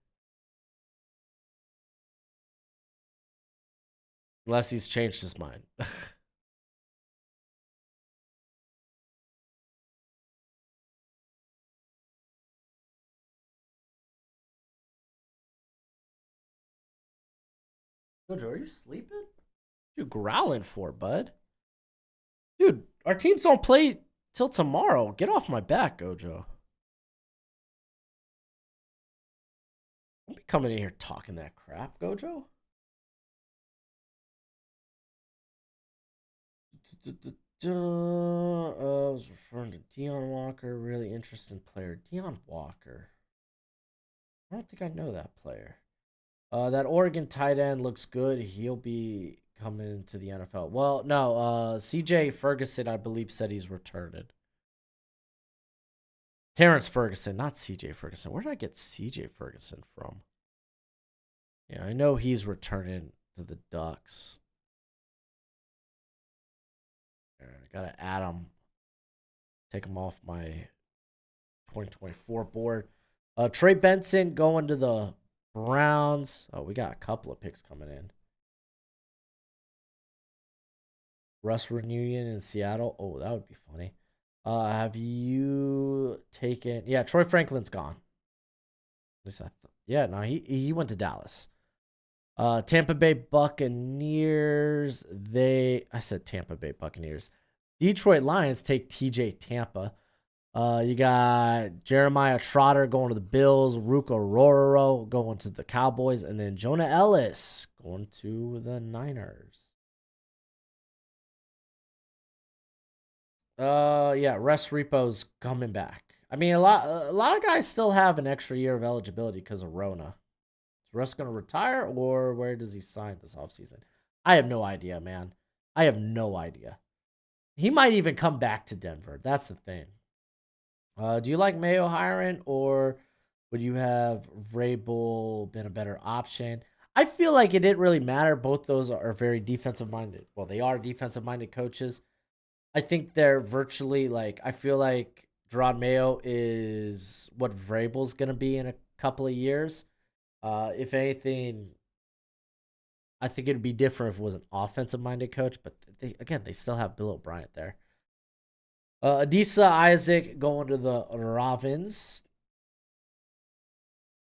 Unless he's changed his mind. Gojo, are you sleeping? What you growling for, bud? Dude, our teams don't play till tomorrow. Get off my back, Gojo. Don't be coming in here talking that crap, Gojo. I was referring to Dion Walker, really interesting player. Dion Walker. I don't think I know that player. That Oregon tight end looks good. He'll be coming to the NFL. Well, no, CJ Ferguson, I believe, said he's returning. Terrence Ferguson, not CJ Ferguson. Where did I get CJ Ferguson from? Yeah, I know he's returning to the Ducks. I gotta add him. Take him off my 2024 board. Trey Benson going to the Browns. Oh, we got a couple of picks coming in. Russ reunion in Seattle. Oh, that would be funny. Have you taken? Yeah, Troy Franklin's gone. At least yeah, no, he went to Dallas. Tampa Bay Buccaneers. I said Tampa Bay Buccaneers. Detroit Lions take TJ Tampa. You got Jeremiah Trotter going to the Bills, Ruka Rororo going to the Cowboys, and then Jonah Ellis going to the Niners. Yeah, Russ Repo's coming back. I mean, a lot of guys still have an extra year of eligibility because of Rona. Is Russ going to retire, or where does he sign this offseason? I have no idea, man. I have no idea. He might even come back to Denver. That's the thing. Do you like Mayo hiring, or would you have Vrabel been a better option? I feel like it didn't really matter. Both those are very defensive minded. Well, they are defensive minded coaches. I think they're virtually like, I feel like Gerard Mayo is what Vrabel's going to be in a couple of years. If anything, I think it'd be different if it was an offensive minded coach, but they still have Bill O'Brien there. Adisa Isaac going to the Ravens.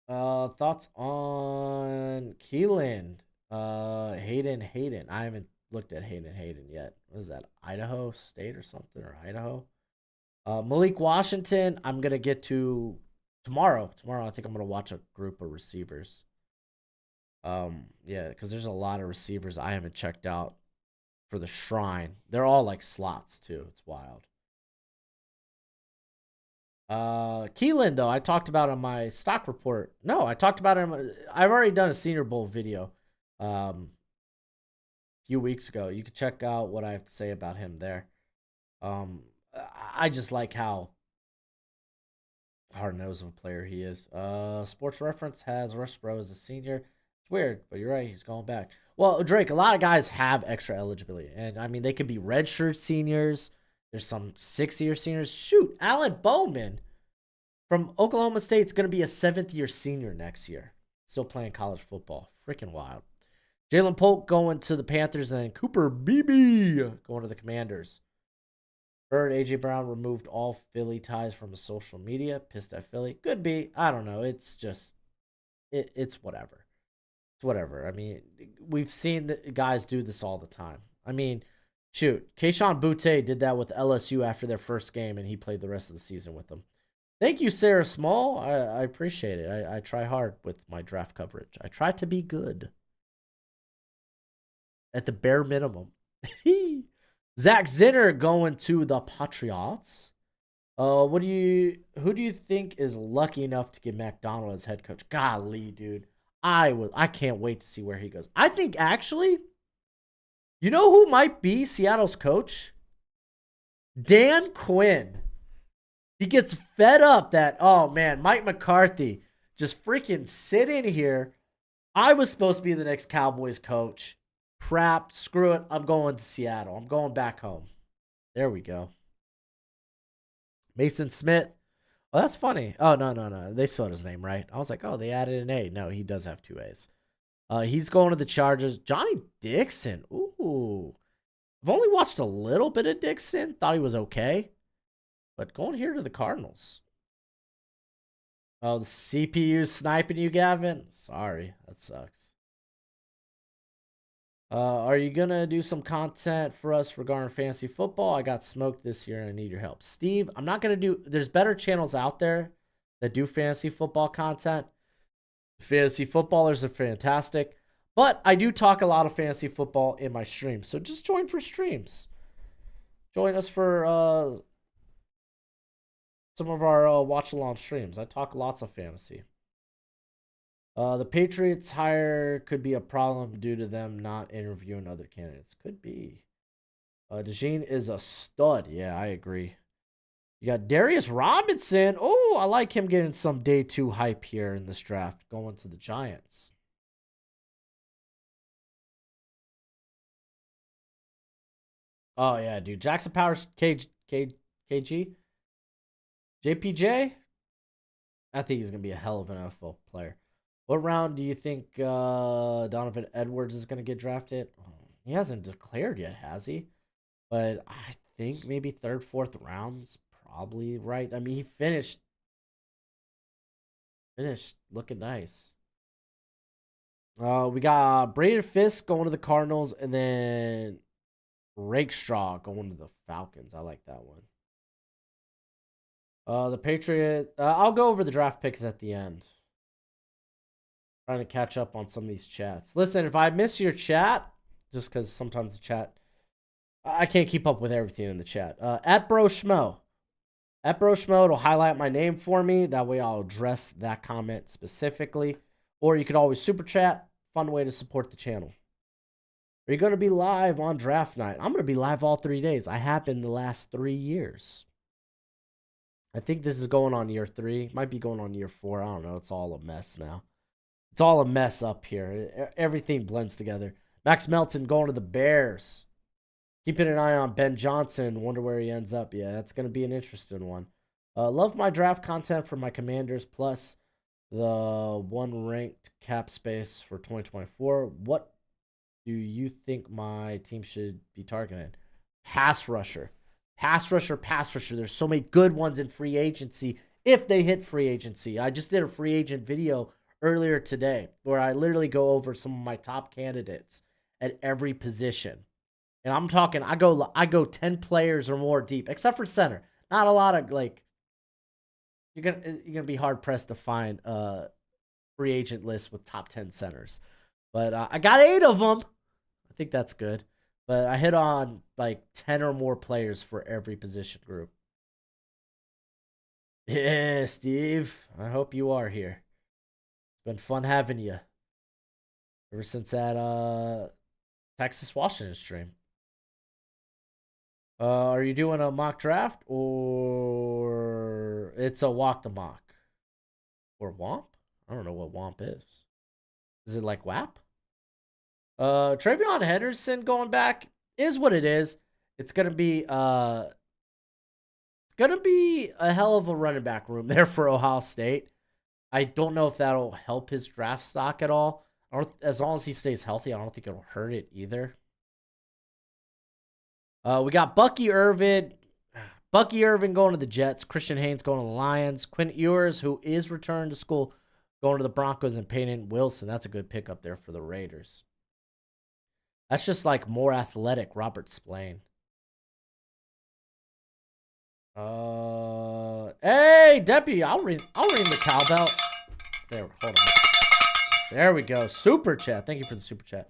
Thoughts on Keelan? Hayden. I haven't looked at Hayden yet. What is that? Idaho State or something, or Idaho? Malik Washington, I'm gonna get to tomorrow. Tomorrow, I think I'm gonna watch a group of receivers. Yeah, because there's a lot of receivers I haven't checked out for the Shrine. They're all like slots too. It's wild. Keelan, though, I talked about on my stock report. No, I talked about him. I've already done a Senior Bowl video a few weeks ago. You can check out what I have to say about him there. I just like how hard-nosed of a player he is. Sports Reference has Russ Bro as a senior. It's weird, but you're right. He's going back. Well, Drake, a lot of guys have extra eligibility. And, I mean, they could be redshirt seniors. There's some 6-year seniors. Shoot, Allen Bowman from Oklahoma State's going to be a 7th-year senior next year. Still playing college football. Freaking wild. Jalen Polk going to the Panthers, and then Cooper Beebe going to the Commanders. Bird, A.J. Brown removed all Philly ties from his social media. Pissed at Philly. Could be. I don't know. It's just, it's whatever. It's whatever. I mean, we've seen the guys do this all the time. I mean, shoot, Keyshawn Butte did that with LSU after their first game, and he played the rest of the season with them. Thank you, Sarah Small. I appreciate it. I try hard with my draft coverage. I try to be good. At the bare minimum. Zach Zinner going to the Patriots. Who do you think is lucky enough to get McDonald as head coach? Golly, dude. I can't wait to see where he goes. I think actually, you know who might be Seattle's coach? Dan Quinn. He gets fed up that, oh man, Mike McCarthy just freaking sit in here. I was supposed to be the next Cowboys coach. Crap, screw it. I'm going to Seattle. I'm going back home. There we go. Mason Smith. Oh, that's funny. Oh, no. They spelled his name right. I was like, oh, they added an A. No, he does have 2 A's. He's going to the Chargers. Johnny Dixon. Ooh. I've only watched a little bit of Dixon. Thought he was okay. But going here to the Cardinals. Oh, the CPU sniping you, Gavin? Sorry. That sucks. Are you gonna do some content for us regarding fantasy football? I got smoked this year and I need your help. Steve, I'm not gonna do there's better channels out there that do fantasy football content. Fantasy footballers are fantastic. But I do talk a lot of fantasy football in my streams. So just join for streams. Join us for some of our watch along streams. I talk lots of fantasy. The Patriots hire could be a problem due to them not interviewing other candidates. Could be. DeJean is a stud. Yeah, I agree. You got Darius Robinson. Oh, I like him getting some day 2 hype here in this draft, going to the Giants. Oh, yeah, dude. Jackson Powers, KG, JPJ. I think he's going to be a hell of an NFL player. What round do you think Donovan Edwards is going to get drafted? He hasn't declared yet, has he? But I think maybe 3rd, 4th rounds probably right. I mean, he finished looking nice. We got Braden Fisk going to the Cardinals, and then Rakestraw going to the Falcons. I like that one. The Patriot. I'll go over the draft picks at the end. Trying to catch up on some of these chats. Listen, if I miss your chat, just because sometimes the chat, I can't keep up with everything in the chat. At Broshmo. At Broshmo, it'll highlight my name for me. That way I'll address that comment specifically. Or you could always super chat. Fun way to support the channel. Are you going to be live on draft night? I'm going to be live all 3 days. I have been the last 3 years. I think this is going on year 3. Might be going on year 4. I don't know. It's all a mess now. It's all a mess up here. Everything blends together. Max Melton going to the Bears. Keeping an eye on Ben Johnson. Wonder where he ends up. Yeah, that's going to be an interesting one. Love my draft content for my Commanders, plus the 1 ranked cap space for 2024. What do you think my team should be targeting? Pass rusher. Pass rusher, pass rusher. There's so many good ones in free agency if they hit free agency. I just did a free agent video earlier today where I literally go over some of my top candidates at every position. And I'm talking, I go 10 players or more deep, except for center. Not a lot of like. You're gonna be hard pressed to find a free agent list with top 10 centers, but I got 8 of them. I think that's good. But I hit on like 10 or more players for every position group. Yeah, Steve. I hope you are here. It's been fun having you ever since that Texas Washington stream. Are you doing a mock draft or it's a walk the mock? Or Womp? I don't know what Womp is. Is it like WAP? Travion Henderson going back is what it is. It's gonna be a hell of a running back room there for Ohio State. I don't know if that'll help his draft stock at all. As long as he stays healthy, I don't think it'll hurt it either. We got Bucky Irvin. Bucky Irvin going to the Jets. Christian Haynes going to the Lions. Quinn Ewers, who is returning to school, going to the Broncos, and Peyton Wilson. That's a good pickup there for the Raiders. That's just like more athletic Robert Splain. Hey, Debbie, I'll ring the cowbell. There, hold on. There we go. Super chat. Thank you for the super chat.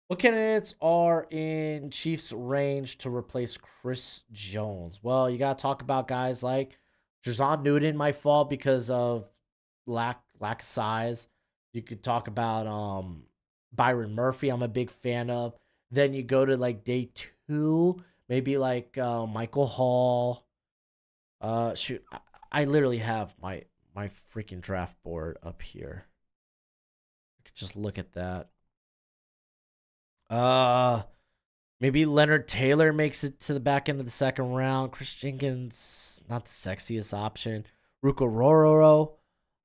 What candidates are in Chiefs' range to replace Chris Jones? Well, you got to talk about guys like Jason Newton might fall because of lack of size. You could talk about Byron Murphy. I'm a big fan of. Then you go to like day 2, maybe like Michael Hall. Shoot, I literally have my freaking draft board up here. I could just look at that. Maybe Leonard Taylor makes it to the back end of the 2nd round. Chris Jenkins, not the sexiest option. Ruko Rororo,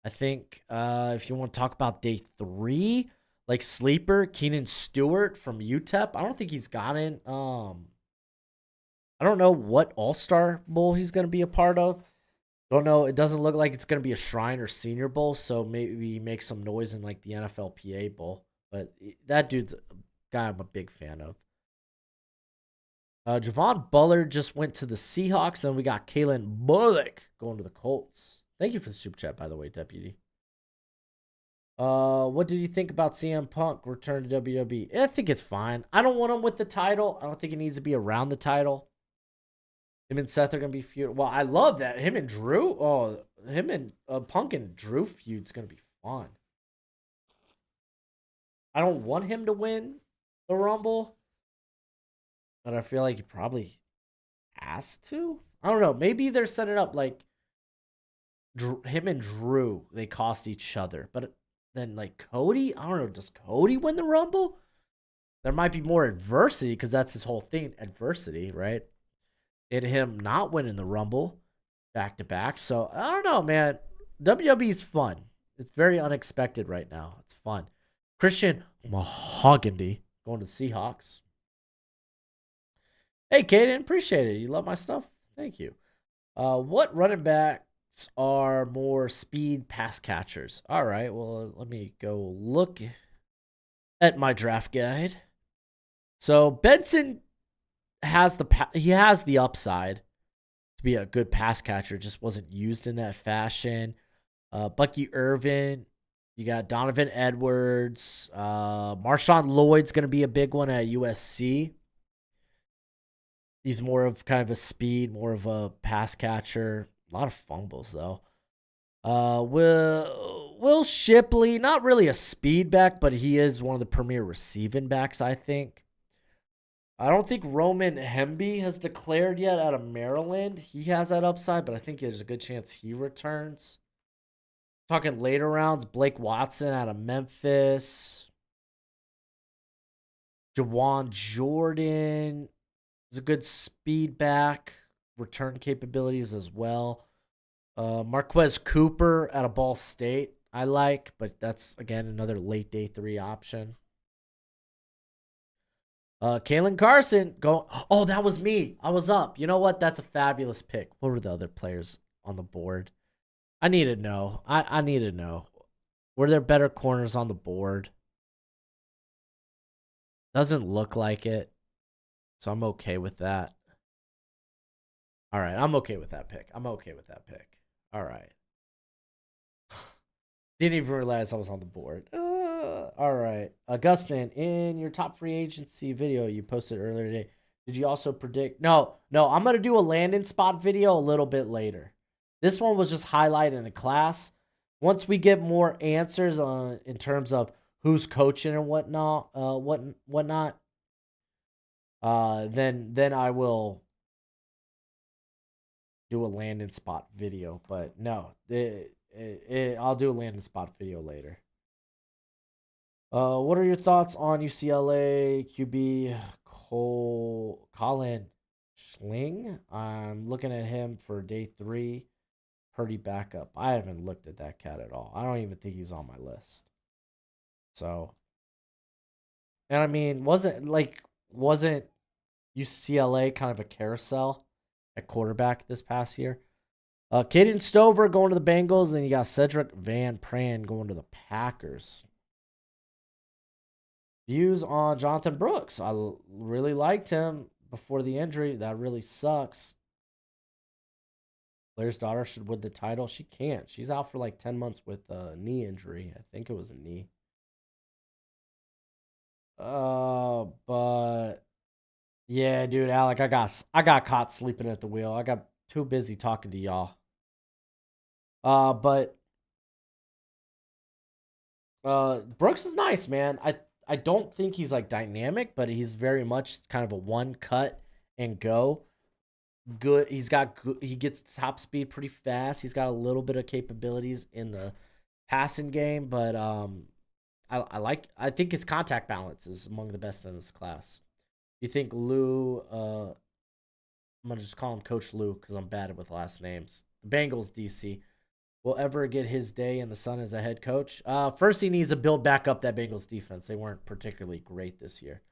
I think if you want to talk about day 3, like sleeper, Keenan Stewart from UTEP. I don't think he's gotten. I don't know what All-Star Bowl he's going to be a part of. Don't know. It doesn't look like it's going to be a Shrine or Senior Bowl, so maybe make some noise in like the NFLPA Bowl. But that dude's guy I'm a big fan of. Javon Bullard just went to the Seahawks. Then we got Kalen Bullock going to the Colts. Thank you for the super chat, by the way, Deputy. What did you think about CM Punk return to WWE? I think it's fine. I don't want him with the title. I don't think it needs to be around the title. Him and Seth are gonna be feud. Well, I love that. Him and Drew. Oh, him and Punk and Drew feud's gonna be fun. I don't want him to win the Rumble, but I feel like he probably has to. I don't know. Maybe they're setting up like him and Drew. They cost each other, but then like Cody. I don't know. Does Cody win the Rumble? There might be more adversity because that's his whole thing. Adversity, right? And him not winning the Rumble back to back. So I don't know, man. WWE's fun. It's very unexpected right now. It's fun. Christian Mahogany going to the Seahawks. Hey, Kaden, appreciate it. You love my stuff? Thank you. What running backs are more speed pass catchers? All right, well, let me go look at my draft guide. So Benson has the upside to be a good pass catcher, just wasn't used in that fashion. Bucky Irvin, you got Donovan Edwards, Marshawn Lloyd's going to be a big one at USC. He's more of kind of a speed, more of a pass catcher. A lot of fumbles though. Will Shipley, not really a speed back, but he is one of the premier receiving backs, I think. I don't think Roman Hemby has declared yet out of Maryland. He has that upside, but I think there's a good chance he returns. Talking later rounds, Blake Watson out of Memphis. Jawan Jordan is a good speed back. Return capabilities as well. Marquez Cooper out of Ball State, I like, but that's, again, another late day 3 option. Kalen Carson going. Oh, that was me. I was up. You know what? That's a fabulous pick. What were the other players on the board? I need to know. I need to know. Were there better corners on the board? Doesn't look like it. So I'm okay with that. All right. I'm okay with that pick. All right. Didn't even realize I was on the board. All right. Augustin, in your top free agency video you posted earlier today, did you also predict? No, I'm going to do a landing spot video a little bit later. This one was just highlighted in the class. Once we get more answers on in terms of who's coaching and whatnot, then I will do a landing spot video. But no, I'll do a landing spot video later. What are your thoughts on UCLA QB Colin Schling? I'm looking at him for day 3. Purdy backup. I haven't looked at that cat at all. I don't even think he's on my list. So, and I mean, wasn't UCLA kind of a carousel at quarterback this past year? Caden Stover going to the Bengals, and you got Cedric Van Pran going to the Packers. Views on Jonathan Brooks. I really liked him before the injury. That really sucks. Blair's daughter should win the title. She can't. She's out for like 10 months with a knee injury. I think it was a knee. But yeah, dude, Alec, I got caught sleeping at the wheel. I got too busy talking to y'all. But Brooks is nice, man. I don't think he's like dynamic, but he's very much kind of a one cut and go. Good. He gets top speed pretty fast. He's got a little bit of capabilities in the passing game, but I think his contact balance is among the best in this class. You think Lou? I'm gonna just call him Coach Lou because I'm bad with last names. The Bengals DC will ever get his day in the sun as a head coach. First, he needs to build back up that Bengals defense. They weren't particularly great this year.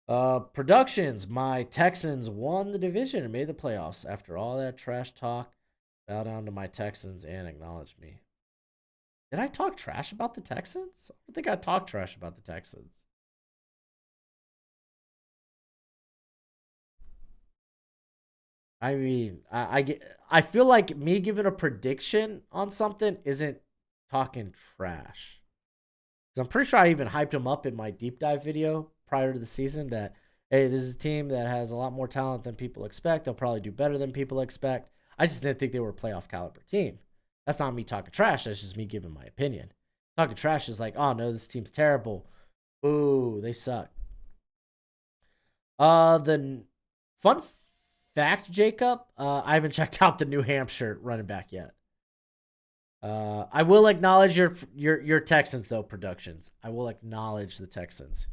Productions. My Texans won the division and made the playoffs. After all that trash talk, bow down to my Texans and acknowledge me. Did I talk trash about the Texans? I don't think I talked trash about the Texans. I mean, I feel like me giving a prediction on something isn't talking trash. 'Cause I'm pretty sure I even hyped him up in my deep dive video prior to the season that, hey, this is a team that has a lot more talent than people expect. They'll probably do better than people expect. I just didn't think they were a playoff caliber team. That's not me talking trash. That's just me giving my opinion. Talking trash is like, oh no, this team's terrible. Ooh, they suck. The fun fact, Jacob, I haven't checked out the New Hampshire running back yet. I will acknowledge your Texans though productions. I will acknowledge the Texans.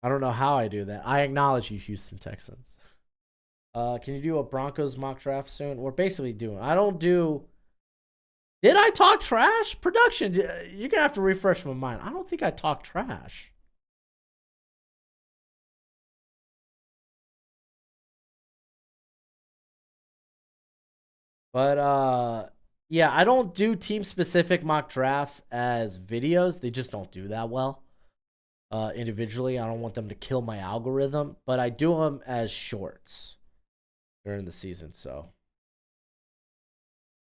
I don't know how I do that. I acknowledge you, Houston Texans. Can you do a Broncos mock draft soon? We're basically doing. I don't do. Did I talk trash? Production, you're gonna have to refresh my mind. I don't think I talked trash. But yeah, I don't do team specific mock drafts as videos. They just don't do that well. Individually, I don't want them to kill my algorithm, but I do them as shorts during the season. So,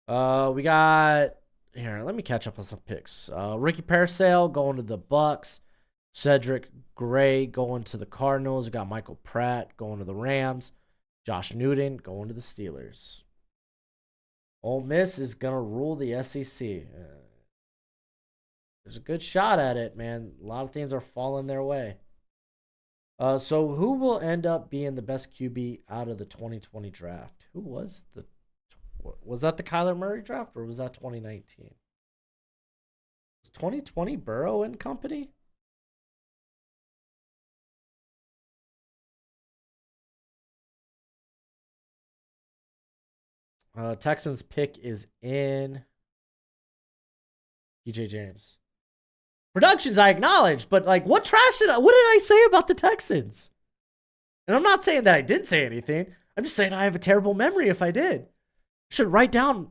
we got here. Let me catch up on some picks. Ricky Parasale going to the Bucks. Cedric Gray going to the Cardinals. We got Michael Pratt going to the Rams. Josh Newton going to the Steelers. Ole Miss is gonna rule the SEC. There's a good shot at it, man. A lot of things are falling their way. So who will end up being the best QB out of the 2020 draft? Who was that the Kyler Murray draft or was that 2019? Was 2020 Burrow and company? Texans pick is in DJ James. Productions I acknowledge, but like what did I say about the Texans? And I'm not saying that I didn't say anything. I'm just saying I have a terrible memory if I did. I should write down,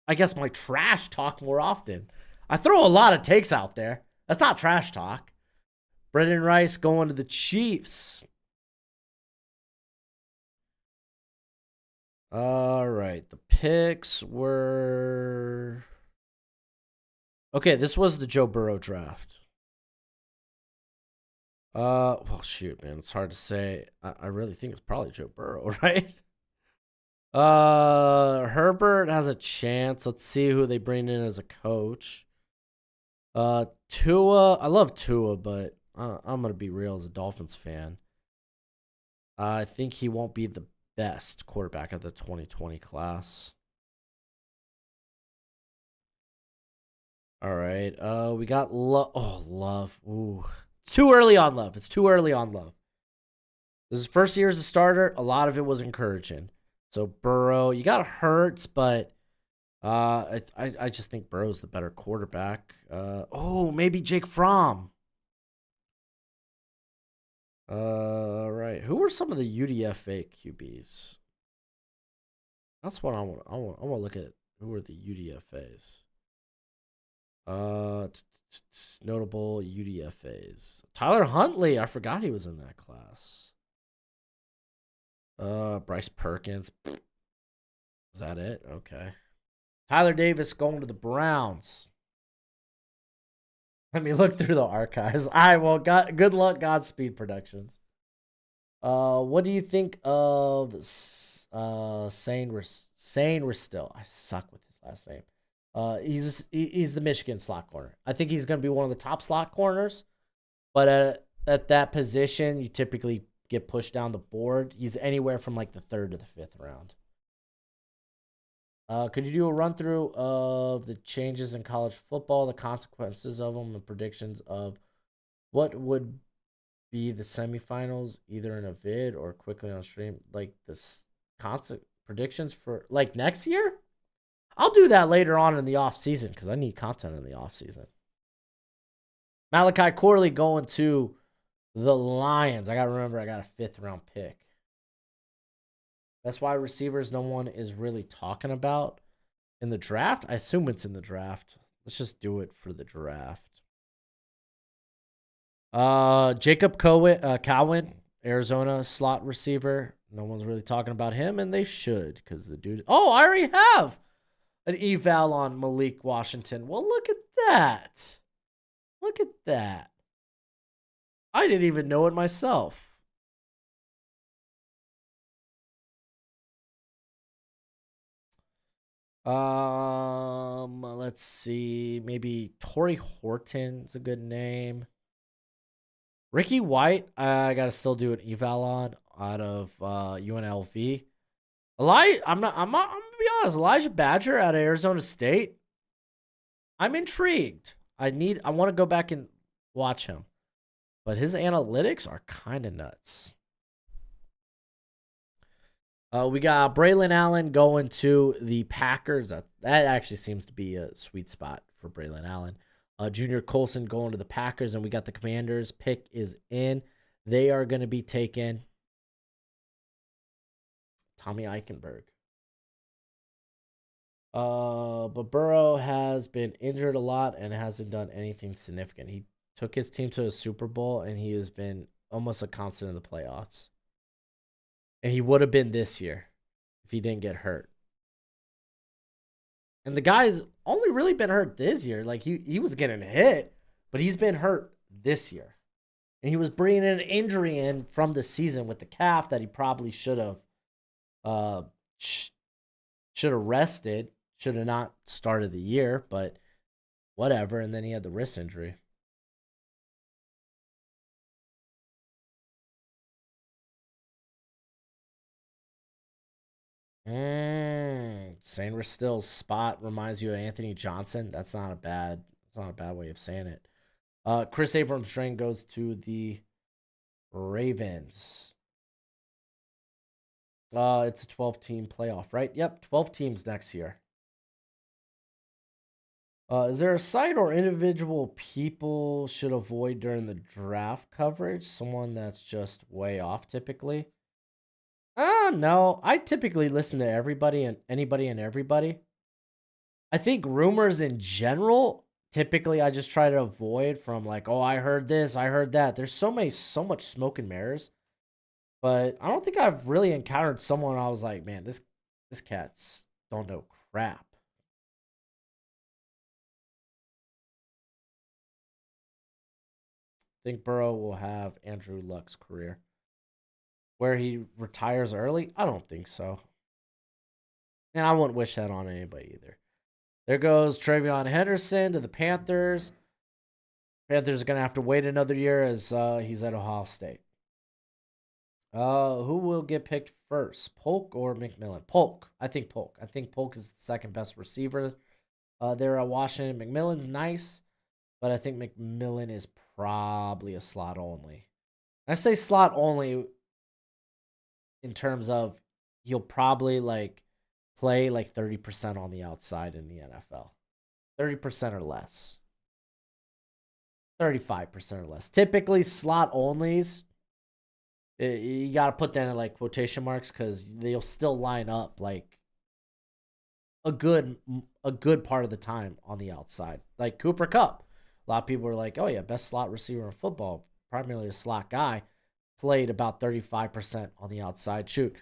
I guess, my trash talk more often. I throw a lot of takes out there. That's not trash talk. Brendan Rice going to the Chiefs. All right. The picks were. Okay, this was the Joe Burrow draft. Well, shoot, man, it's hard to say. I really think it's probably Joe Burrow, right? Herbert has a chance. Let's see who they bring in as a coach. Tua, I love Tua, but I'm gonna be real as a Dolphins fan. I think he won't be the best quarterback of the 2020 class. All right. We got Love. Ooh. It's too early on Love. This is first year as a starter. A lot of it was encouraging. So Burrow, you got Hurts, but I just think Burrow's the better quarterback. Maybe Jake Fromm. All right. Who were some of the UDFA QBs? That's what I want. I want to look at who are the UDFAs. Notable UDFAs. Tyler Huntley. I forgot he was in that class. Bryce Perkins. Is that it? Okay. Tyler Davis going to the Browns. Let me look through the archives. All right, well, good luck, Godspeed Productions. What do you think of Sane Ristil? I suck with his last name. He's the Michigan slot corner. I think he's going to be one of the top slot corners, but at that position, you typically get pushed down the board. He's anywhere from like the 3rd to the 5th round. Could you do a run through of the changes in college football, the consequences of them, and predictions of what would be the semifinals, either in a vid or quickly on stream? Like this predictions for like next year? I'll do that later on in the off season because I need content in the off season. Malachi Corley going to the Lions. I gotta remember I got a 5th round pick. That's why receivers no one is really talking about in the draft. I assume it's in the draft. Let's just do it for the draft. Jacob Cowan Arizona slot receiver. No one's really talking about him, and they should because the dude. Oh, I already have an eval on Malik Washington. Well, look at that. Look at that. I didn't even know it myself. Let's see. Maybe Torrey Horton's a good name. Ricky White, I gotta still do an eval on out of UNLV. I'm gonna be honest. Elijah Badger out of Arizona State. I'm intrigued. I want to go back and watch him, but his analytics are kind of nuts. We got Braylon Allen going to the Packers. That actually seems to be a sweet spot for Braylon Allen. Junior Colson going to the Packers, and we got the Commanders. Pick is in. They are going to be taking Tommy Eichenberg. But Burrow has been injured a lot and hasn't done anything significant. He took his team to a Super Bowl, and he has been almost a constant in the playoffs. And he would have been this year if he didn't get hurt. And the guy's only really been hurt this year. Like, he was getting hit, but he's been hurt this year. And he was bringing an injury in from the season with the calf that he probably should have rested. Should have not started the year, but whatever. And then he had the wrist injury. Saint Still's spot reminds you of Anthony Johnson. That's not a bad way of saying it. Chris Abrams' string goes to the Ravens. It's a 12-team playoff, right? Yep, 12 teams next year. Is there a site or individual people should avoid during the draft coverage? Someone that's just way off typically? No. I typically listen to everybody and anybody and everybody. I think rumors in general, typically I just try to avoid from like, oh, I heard this, I heard that. There's so much smoke and mirrors. But I don't think I've really encountered someone I was like, man, this cat's don't know crap. I think Burrow will have Andrew Luck's career. Where he retires early? I don't think so. And I wouldn't wish that on anybody either. There goes Travion Henderson to the Panthers. Panthers are going to have to wait another year as he's at Ohio State. Who will get picked first, Polk or McMillan? Polk. I think Polk. I think Polk is the second best receiver there at Washington. McMillan's nice, but I think McMillan is probably a slot only. I say slot only in terms of he'll probably play 30% on the outside in the NFL. 30% or less. 35% or less. Typically slot onlys, you got to put that in quotation marks because they'll still line up a good part of the time on the outside. Like Cooper Kupp. A lot of people are like, oh yeah, best slot receiver in football, primarily a slot guy. Played about 35% on the outside. Shoot.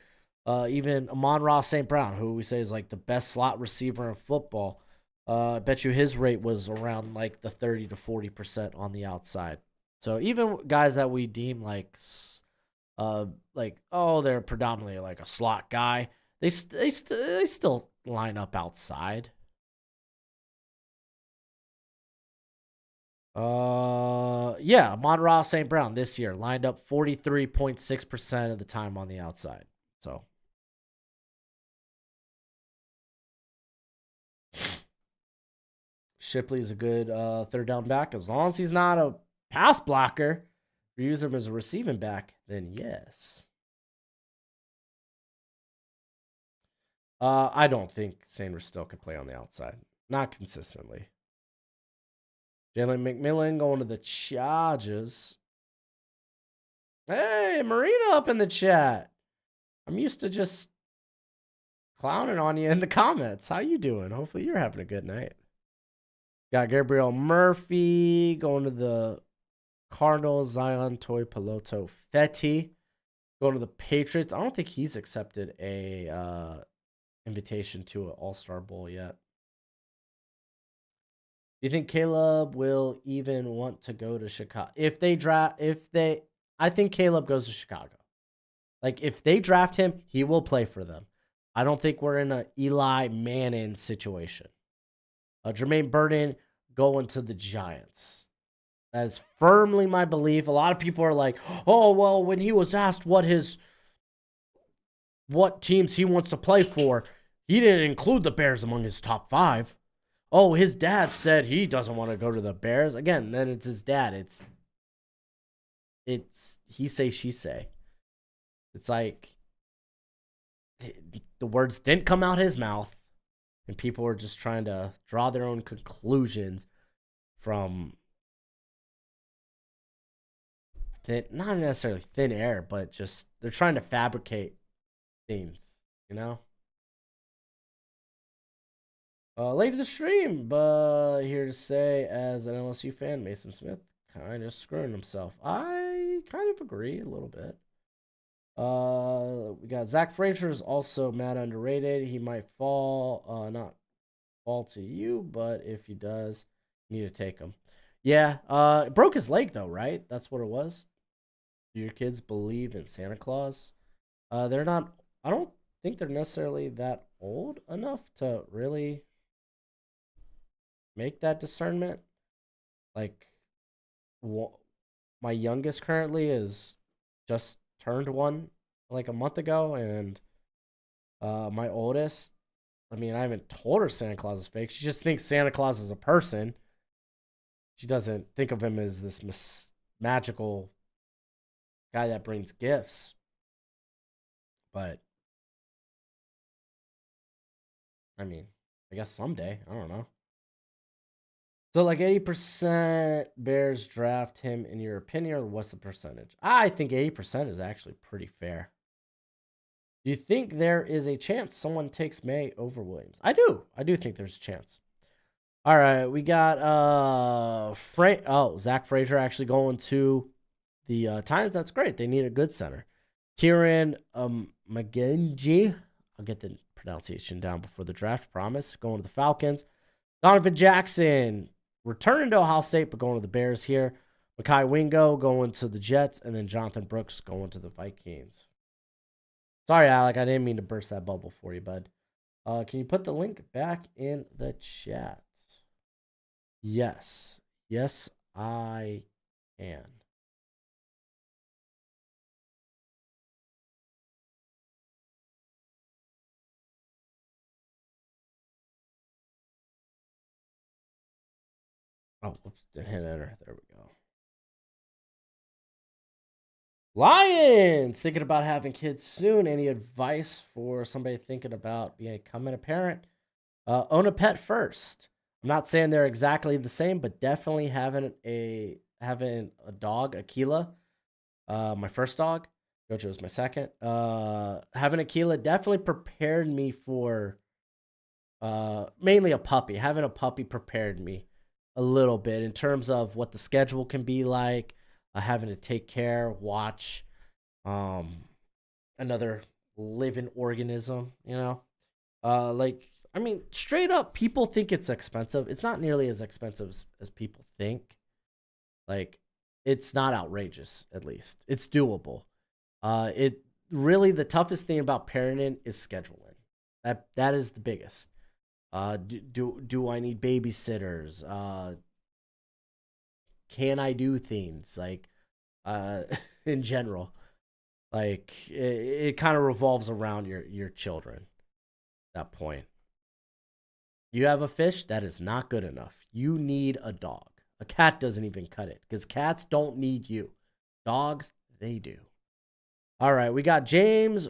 Even Amon-Ra St. Brown, who we say is the best slot receiver in football. I bet you his rate was around the 30 to 40% on the outside. So even guys that we deem they're predominantly a slot guy, they still line up outside. Yeah, Amon-Ra St. Brown this year lined up 43.6% of the time on the outside. So Shipley is a good third down back as long as he's not a pass blocker. If you use him as a receiving back, then yes. I don't think Sanders still can play on the outside. Not consistently. Jalen McMillan going to the Chargers. Hey, Marina up in the chat. I'm used to just clowning on you in the comments. How you doing? Hopefully you're having a good night. Got Gabriel Murphy going to the Cardinals. Zion Toy Peloto Fetty Going to the Patriots. I don't think he's accepted a invitation to an All-Star Bowl yet. Do you think Caleb will even want to go to Chicago? I think Caleb goes to Chicago. Like, if they draft him, he will play for them. I don't think we're in an Eli Manning situation. Jermaine Burton going to the Giants. That is firmly my belief. A lot of people are like, oh, well, when he was asked what teams he wants to play for, he didn't include the Bears among his top 5. Oh, his dad said he doesn't want to go to the Bears. Again, then it's his dad. It's he say, she say. It's like the words didn't come out his mouth, and people were just trying to draw their own conclusions from not necessarily thin air, but just they're trying to fabricate things, you know? Late to the stream, but here to say, as an LSU fan, Mason Smith kind of screwing himself. I kind of agree a little bit. We got Zach Frazier is also mad underrated. He might not fall to you, but if he does, you need to take him. Yeah, broke his leg though, right? That's what it was. Do your kids believe in Santa Claus? They're not. I don't think they're necessarily that old enough to really make that discernment. Like, my youngest currently is just turned 1 like a month ago, and my oldest, I mean, I haven't told her Santa Claus is fake. She just thinks Santa Claus is a person. She doesn't think of him as this magical guy that brings gifts. But I mean, I guess someday, I don't know. So, like, 80% Bears draft him, in your opinion, or what's the percentage? I think 80% is actually pretty fair. Do you think there is a chance someone takes May over Williams? I do. I do think there's a chance. All right, we got Zach Frazier actually going to the Titans. That's great. They need a good center. Kieran McGenji. I'll get the pronunciation down before the draft, promise. Going to the Falcons. Donovan Jackson returning to Ohio State, but going to the Bears here. Mekhi Wingo going to the Jets, and then Jonathan Brooks going to the Vikings. Sorry, Alec, I didn't mean to burst that bubble for you, bud. Can you put the link back in the chat? Yes. Yes, I can. Oh, whoops, didn't hit enter. There we go. Lions thinking about having kids soon. Any advice for somebody thinking about becoming a parent? Own a pet first. I'm not saying they're exactly the same, but definitely having a dog, Aquila, my first dog. Gojo was my second. Having Aquila definitely prepared me for mainly a puppy. Having a puppy prepared me a little bit in terms of what the schedule can be like, having to take care, watch another living organism, like, I mean, straight up, people think it's expensive. It's not nearly as expensive as people think. Like, it's not outrageous, at least. It's doable. It really, the toughest thing about parenting is scheduling. That is the biggest. Do I need babysitters? Can I do things like in general? Like, it kind of revolves around your children at that point. You have a fish, that is not good enough. You need a dog. A cat doesn't even cut it because cats don't need you. Dogs, they do. All right, we got James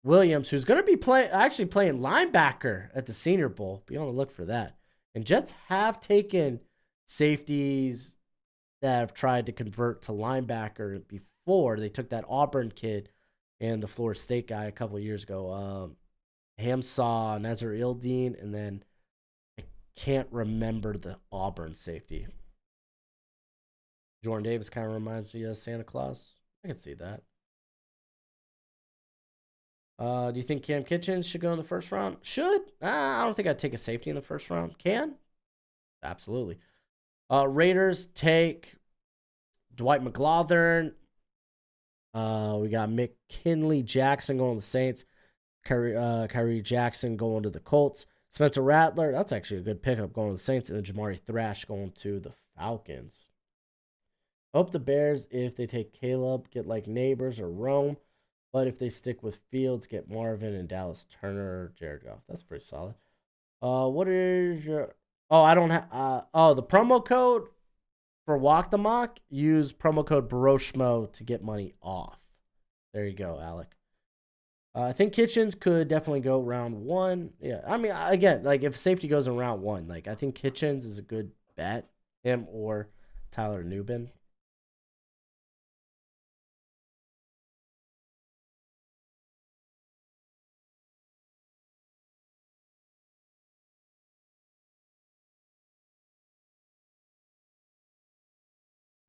Williams, who's going to be playing linebacker at the Senior Bowl. Be on the look for that. And Jets have taken safeties that have tried to convert to linebacker before. They took that Auburn kid and the Florida State guy a couple of years ago. Hamsaw, Nazar Ildeen, and then I can't remember the Auburn safety. Jordan Davis kind of reminds me of Santa Claus. I can see that. Do you think Cam Kitchens should go in the first round? Should. I don't think I'd take a safety in the first round. Can? Absolutely. Raiders take Dwight McLaughlin. We got McKinley Jackson going to the Saints. Kyrie Jackson going to the Colts. Spencer Rattler, that's actually a good pickup going to the Saints. And then Jamari Thrash going to the Falcons. Hope the Bears, if they take Caleb, get like Neighbors or Rome. But if they stick with Fields, get Marvin and Dallas Turner or Jared Goff. That's pretty solid. What is your... Oh, I don't have... the promo code for Walk the Mock, use promo code Broshmo to get money off. There you go, Alec. I think Kitchens could definitely go round 1. Yeah, I mean, again, like if safety goes in round 1, like I think Kitchens is a good bet. Him or Tyler Nubin.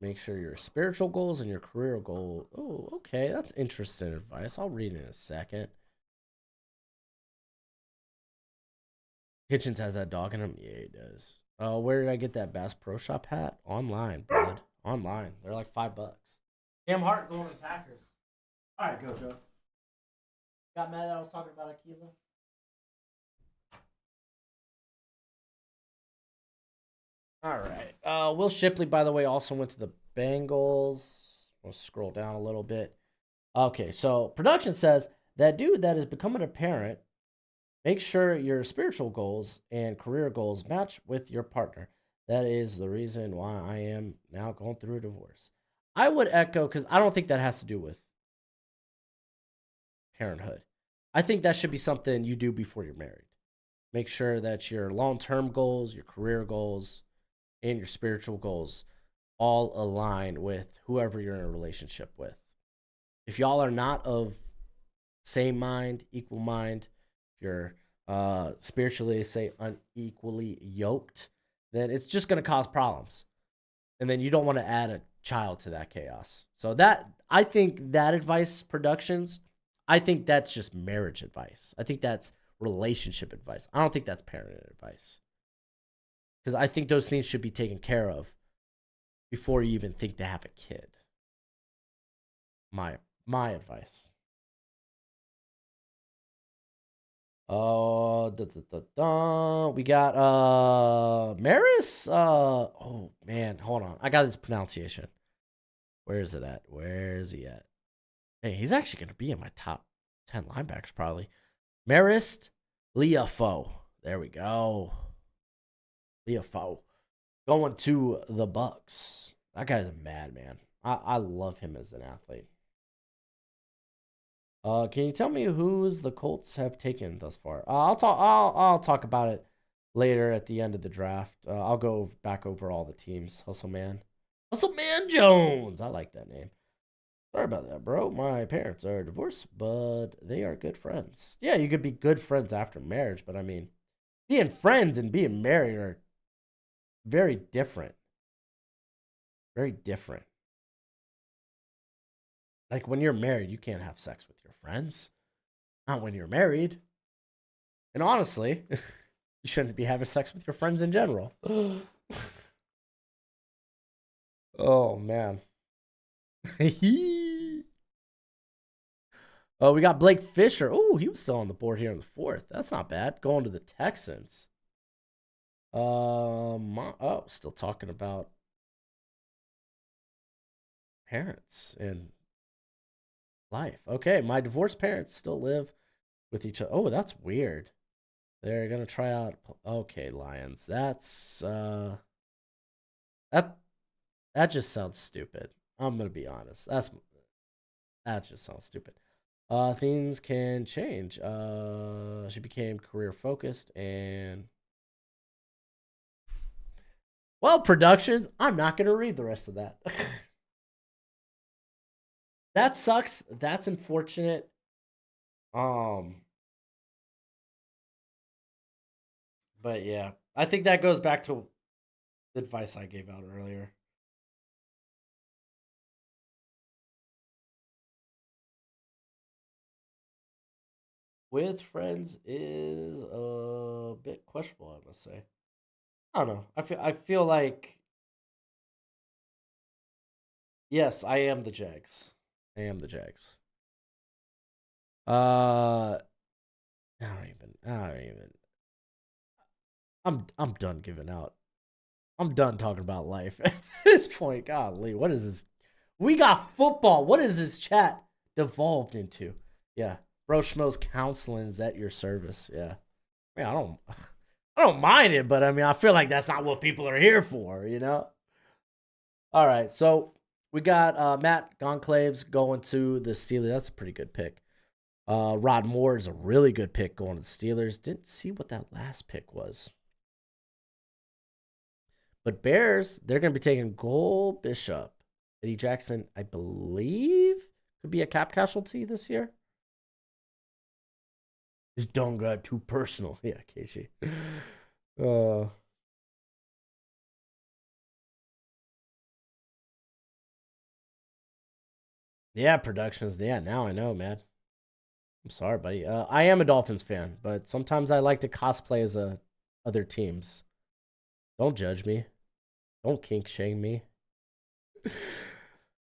Make sure your spiritual goals and your career goal. Oh, okay, that's interesting advice. I'll read it in a second. Kitchens has that dog in him. Yeah, he does. Where did I get that Bass Pro Shop hat? Online, bud. Online. They're like $5. Cam Hart going to the Packers. All right, go, Joe. Got mad that I was talking about Aquila? All right. Will Shipley, by the way, also went to the Bengals. We'll scroll down a little bit. Okay, so production says that dude that is becoming a parent, make sure your spiritual goals and career goals match with your partner. That is the reason why I am now going through a divorce. I would echo, because I don't think that has to do with parenthood. I think that should be something you do before you're married. Make sure that your long-term goals, your career goals, and your spiritual goals all align with whoever you're in a relationship with. If y'all are not of same mind, equal mind, if you're spiritually, say, unequally yoked, then it's just going to cause problems. And then you don't want to add a child to that chaos. So that, I think that advice, productions, I think that's just marriage advice. I think that's relationship advice. I don't think that's parenting advice. Because I think those things should be taken care of before you even think to have a kid. My advice. We got Maris. Oh man, hold on. I got his pronunciation. Where is it at? Where is he at? Hey, he's actually gonna be in my top 10 linebackers probably. Marist Liafo. There we go. Liafo. Going to the Bucks. That guy's a madman. I love him as an athlete. Can you tell me who's the Colts have taken thus far? I'll talk about it later at the end of the draft. I'll go back over all the teams. Hustle Man Jones. I like that name. Sorry about that, bro. My parents are divorced, but they are good friends. Yeah, you could be good friends after marriage, but I mean, being friends and being married are very different. Very different. Like when you're married, you can't have sex with your friends. Not when you're married. And honestly, you shouldn't be having sex with your friends in general. Oh man. Oh, we got Blake Fisher. Oh, he was still on the board here in the 4th. That's not bad. Going to the Texans. Still talking about parents and life. Okay, my divorced parents still live with each other. Oh, that's weird. They're gonna try out. Okay, Lions. That's that just sounds stupid. I'm gonna be honest. That just sounds stupid. Things can change. She became career focused and well, productions. I'm not gonna read the rest of that. That sucks. That's unfortunate. Um, but yeah, I think that goes back to the advice I gave out earlier. with friends is a bit questionable, I must say. I don't know. I feel like yes, I am the Jags. I am the Jags. Uh, I don't even. I'm done giving out. I'm done talking about life at this point. Golly, what is this? We got football. What is this chat devolved into? Yeah, Broshmo's counseling is at your service. Yeah, I mean, I don't mind it, but I mean, I feel like that's not what people are here for, you know? All right, so we got Matt Gonclaves going to the Steelers. That's a pretty good pick. Rod Moore is a really good pick going to the Steelers. Didn't see what that last pick was. But Bears, they're going to be taking Cole Bishop. Eddie Jackson, I believe, could be a cap casualty this year. This don't got too personal. Yeah, Casey. Uh, yeah, productions. Yeah, now I know, man. I'm sorry, buddy. I am a Dolphins fan, but sometimes I like to cosplay as other teams. Don't judge me. Don't kink shame me.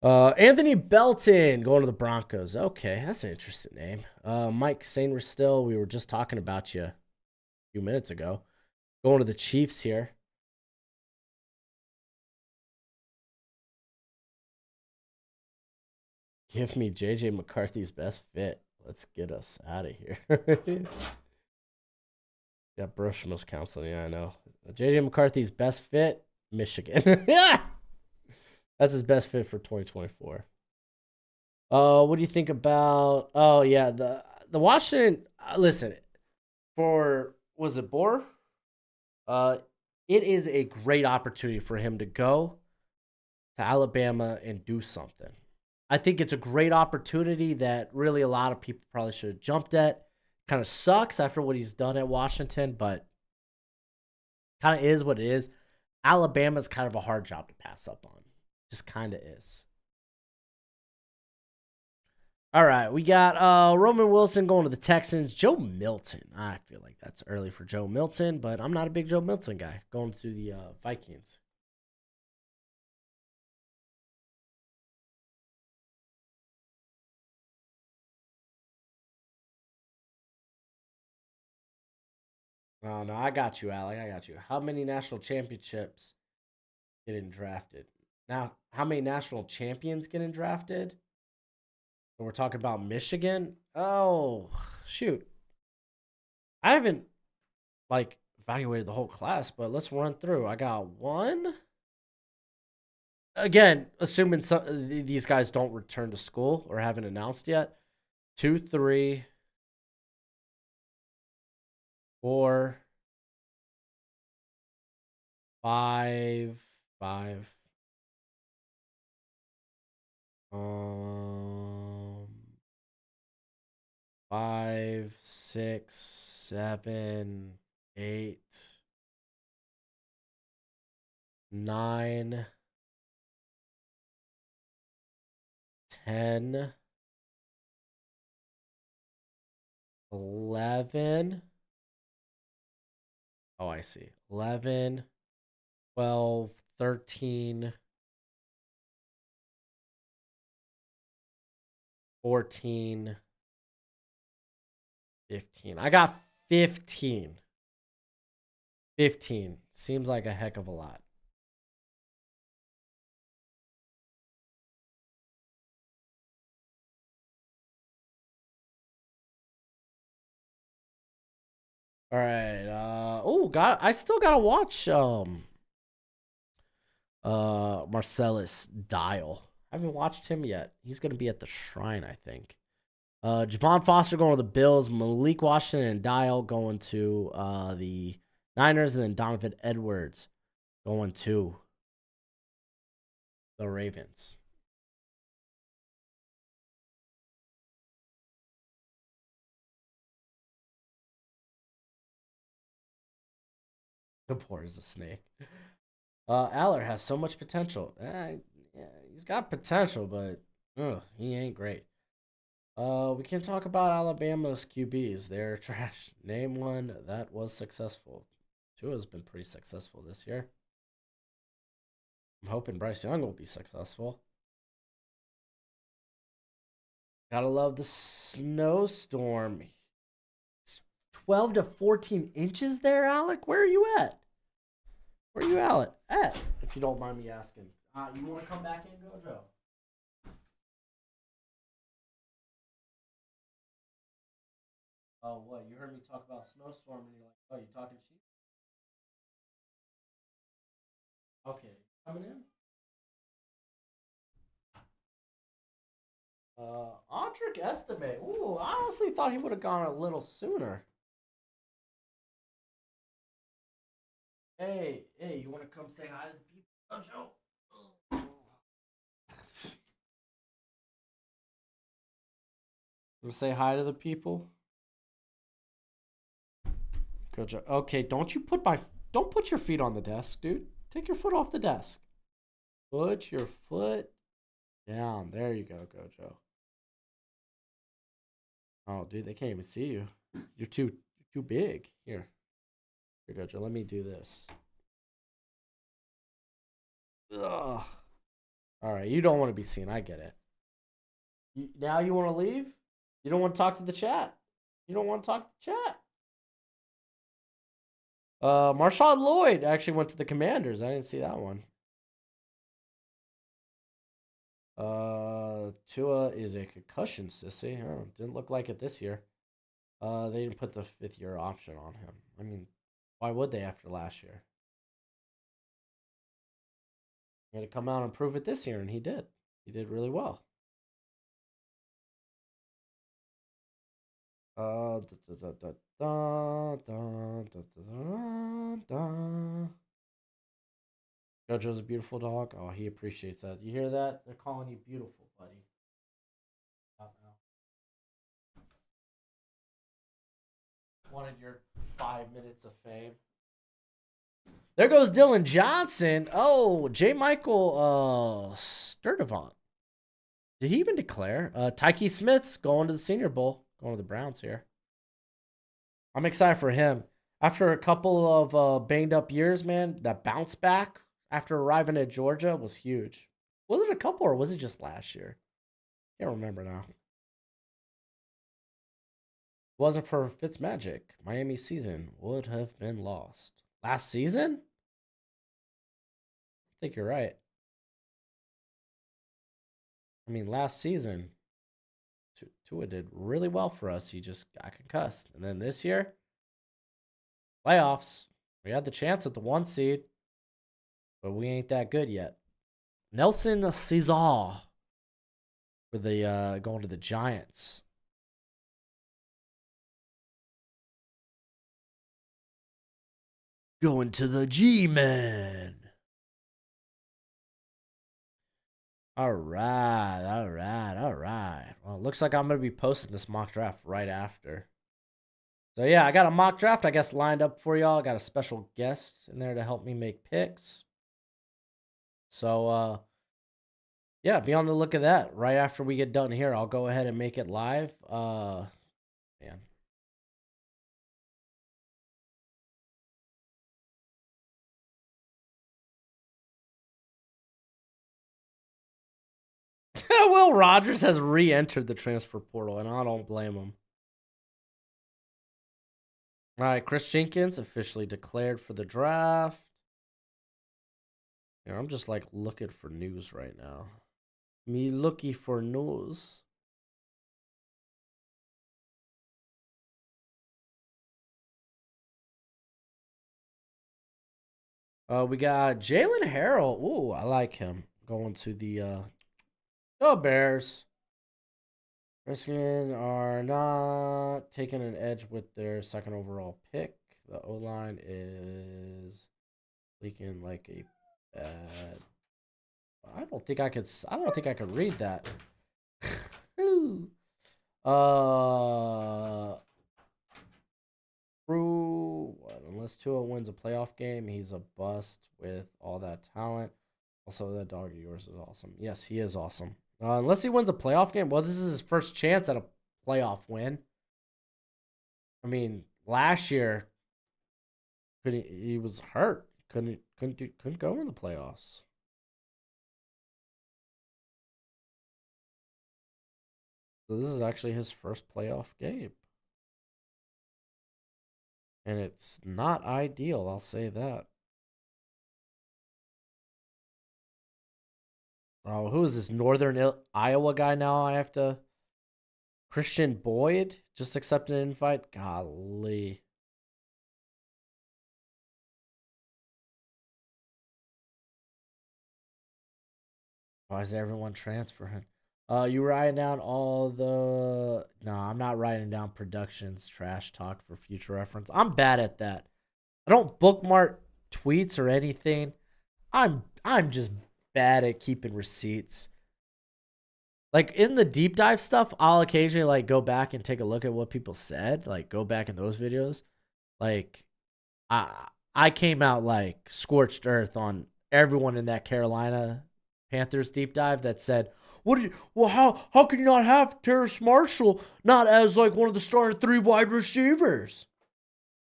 Anthony Belton going to the Broncos. Okay, that's an interesting name. Mike Sainristil, we were just talking about you a few minutes ago. Going to the Chiefs here. Give me JJ McCarthy's best fit. Let's get us out of here. Yeah, Broshmo's counseling. Yeah, I know. JJ McCarthy's best fit, Michigan. Yeah, that's his best fit for 2024. What do you think about? Oh yeah, the Washington. Listen, for was it Bohr? Uh, it is a great opportunity for him to go to Alabama and do something. I think it's a great opportunity that really a lot of people probably should have jumped at. Kind of sucks after what he's done at Washington, but kind of is what it is. Alabama's kind of a hard job to pass up on. Just kind of is. All right, we got Roman Wilson going to the Texans. Joe Milton. I feel like that's early for Joe Milton, but I'm not a big Joe Milton guy. Going to the Vikings. Oh no, I got you, Alec. I got you. How many national championships getting drafted? Now, how many national champions getting drafted? We're talking about Michigan. Oh, shoot. I haven't like evaluated the whole class, but let's run through. I got one. Again, assuming these guys don't return to school or haven't announced yet. Two, three, four, five. Um, five, six, seven, eight, nine, 10, 11. Oh, I see. 11, 12, 13, 14, 15. I got 15. 15. Seems like a heck of a lot. All right. Got I still gotta watch Marcellus Dial. I haven't watched him yet. He's gonna be at the Shrine, I think. Javon Foster going to the Bills, Malik Washington and Dial going to the Niners, and then Donovan Edwards going to the Ravens. The poor is a snake. Aller has so much potential. Yeah, he's got potential, but he ain't great. We can talk about Alabama's QBs. They're trash. Name one that was successful. Tua's been pretty successful this year. I'm hoping Bryce Young will be successful. Gotta love the snowstorm. It's 12 to 14 inches there, Alec. Where are you at? Where are you, Alec? At? If you don't mind me asking. You want to come back in, Gojo? Oh, what? You heard me talk about snowstorm and you're like, oh, you talking shit? Okay. Coming in? Audric Estime. Ooh, I honestly thought he would have gone a little sooner. Hey, you want to come say hi to the people? Oh, Joe. Want to say hi to the people? Good job. Okay, don't put your feet on the desk, dude. Take your foot off the desk. Put your foot down. There you go, Gojo. Oh, dude, they can't even see you. You're too big. Here, Gojo. Let me do this. Ugh. All right, you don't want to be seen. I get it. Now you want to leave? You don't want to talk to the chat. You don't want to talk to the chat. Marshawn Lloyd actually went to the Commanders. I didn't see that one. Tua is a concussion sissy. Oh, didn't look like it this year. They didn't put the 5th-year option on him. I mean, why would they after last year? He had to come out and prove it this year, and he did. He did really well. Jojo's a beautiful dog. Oh, he appreciates that. You hear that? They're calling you beautiful, buddy. Wanted your 5 minutes of fame. There goes Dylan Johnson. Oh, J. Michael Sturdivant. Did he even declare? Tyke Smith's going to the Senior Bowl. Going to the Browns here. I'm excited for him. After a couple of banged up years, man, that bounce back after arriving at Georgia was huge. Was it a couple or was it just last year? Can't remember now. Wasn't for Fitzmagic, Miami's season would have been lost. Last season? I think you're right. I mean, last season, Tua did really well for us. He just got concussed. And then this year, playoffs, we had the chance at the 1 seed, but we ain't that good yet. Nelson Cesar for the going to the Giants. Going to the G-Man. All right. Well, it looks like I'm going to be posting this mock draft right after. So, yeah, I got a mock draft, I guess, lined up for y'all. I got a special guest in there to help me make picks. So, yeah, be on the look at that. Right after we get done here, I'll go ahead and make it live. Man. Will Rogers has re-entered the transfer portal, and I don't blame him. All right, Chris Jenkins officially declared for the draft. Yeah, I'm just like looking for news right now. Me looking for news. We got Jalen Harrell. Ooh, I like him. Going to the Bears. Redskins are not taking an edge with their second overall pick. The O line is leaking like a bad. I don't think I could. I don't think I could read that. Unless Tua wins a playoff game, he's a bust with all that talent. Also, that dog of yours is awesome. Yes, he is awesome. Unless he wins a playoff game. Well, this is his first chance at a playoff win. I mean, last year he was hurt. Couldn't go in the playoffs. So this is actually his first playoff game. And it's not ideal, I'll say that. Oh, who is this Northern Iowa guy now? I have to. Christian Boyd just accepted an invite. Golly. Why is everyone transferring? You writing down all the? No, I'm not writing down productions trash talk for future reference. I'm bad at that. I don't bookmark tweets or anything. I'm just bad at keeping receipts. Like in the deep dive stuff, I'll occasionally like go back and take a look at what people said. Like go back in those videos. Like I came out like scorched earth on everyone in that Carolina Panthers deep dive that said, "What? Well, how can you not have Terrace Marshall not as like one of the starting 3 wide receivers?"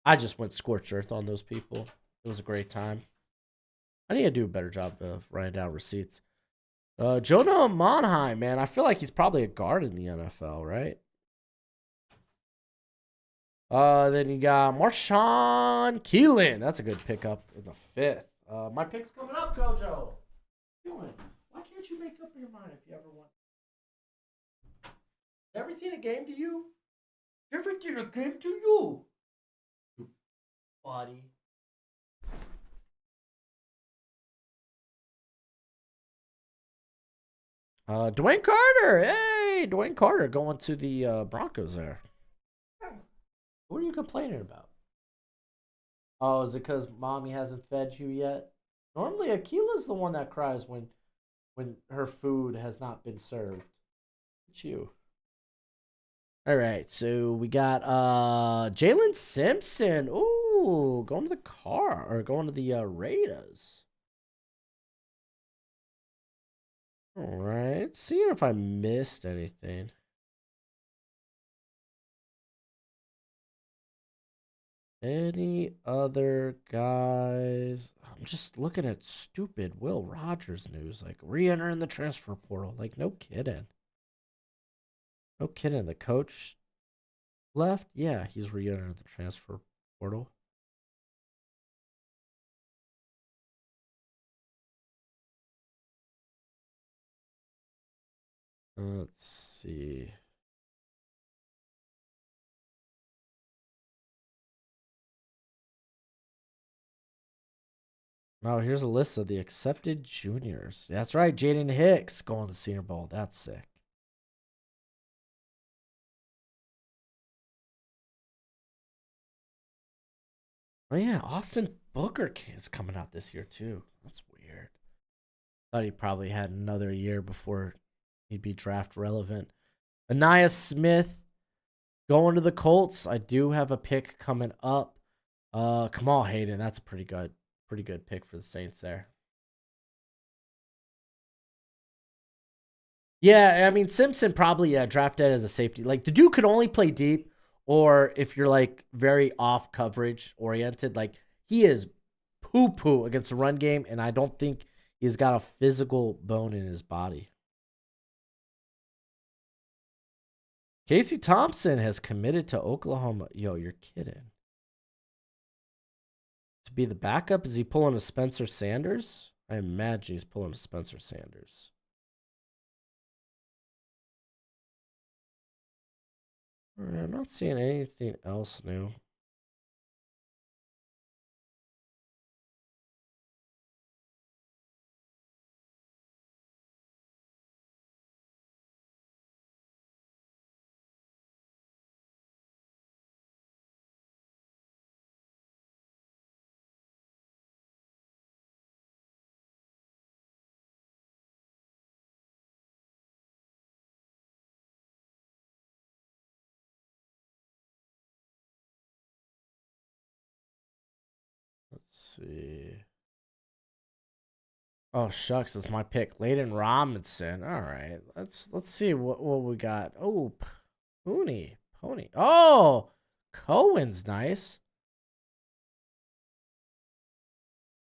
I just went scorched earth on those people. It was a great time. I need to do a better job of writing down receipts. Jonah Monheim, man, I feel like he's probably a guard in the NFL, right? Then you got Marshawn Keelan. That's a good pickup in the 5th. My pick's coming up, Gojo. Doing? Why can't you make up your mind if you ever want? Everything a game to you? Everything a game to you, buddy. Dwayne Carter. Hey, Dwayne Carter going to the Broncos there. What are you complaining about? Oh, is it because mommy hasn't fed you yet? Normally, Akila's the one that cries when her food has not been served. It's you. All right, so we got Jalen Simpson. Ooh, going to the car or going to the Raiders. All right, seeing if I missed anything. Any other guys? I'm just looking at stupid Will Rogers news, like re-entering the transfer portal. Like, no kidding. No kidding. The coach left? Yeah, he's re-entered the transfer portal. Let's see. Oh, here's a list of the accepted juniors. That's right, Jaden Hicks going to the Senior Bowl. That's sick. Oh yeah, Austin Booker is coming out this year too. That's weird. Thought he probably had another year before he'd be draft relevant. Anaya Smith going to the Colts. I do have a pick coming up. Kamal Hayden. That's a pretty good pick for the Saints there. Yeah, I mean Simpson probably drafted as a safety. Like the dude could only play deep, or if you're like very off coverage oriented, like he is poo poo against the run game, and I don't think he's got a physical bone in his body. Casey Thompson has committed to Oklahoma. Yo, you're kidding. To be the backup, is he pulling a Spencer Sanders? I imagine he's pulling a Spencer Sanders. I'm not seeing anything else new. Let's see. Oh shucks, it's my pick. Layden Robinson. All right, let's see what we got. Oh, Pony. Oh, Cohen's nice.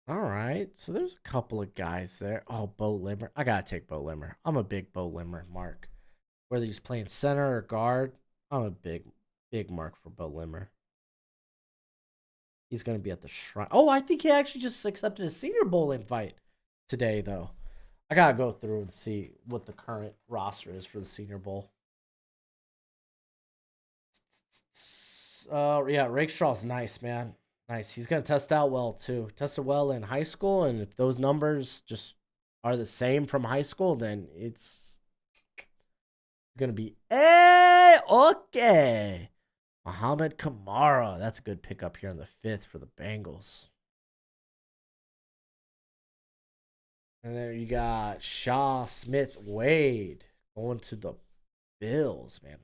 All right, so there's a couple of guys there. Oh, Bo Limmer. I gotta take Bo Limmer. I'm a big Bo Limmer mark. Whether he's playing center or guard, I'm a big mark for Bo Limmer. He's gonna be at the Shrine. Oh, I think he actually just accepted a Senior Bowl invite today, though. I gotta go through and see what the current roster is for the Senior Bowl. Yeah, Rakestraw's nice, man. Nice. He's gonna test out well too. Tested well in high school, and if those numbers just are the same from high school, then it's gonna be okay. Muhammad Kamara. That's a good pickup here in the 5th for the Bengals. And there you got Shaw Smith Wade going to the Bills, man.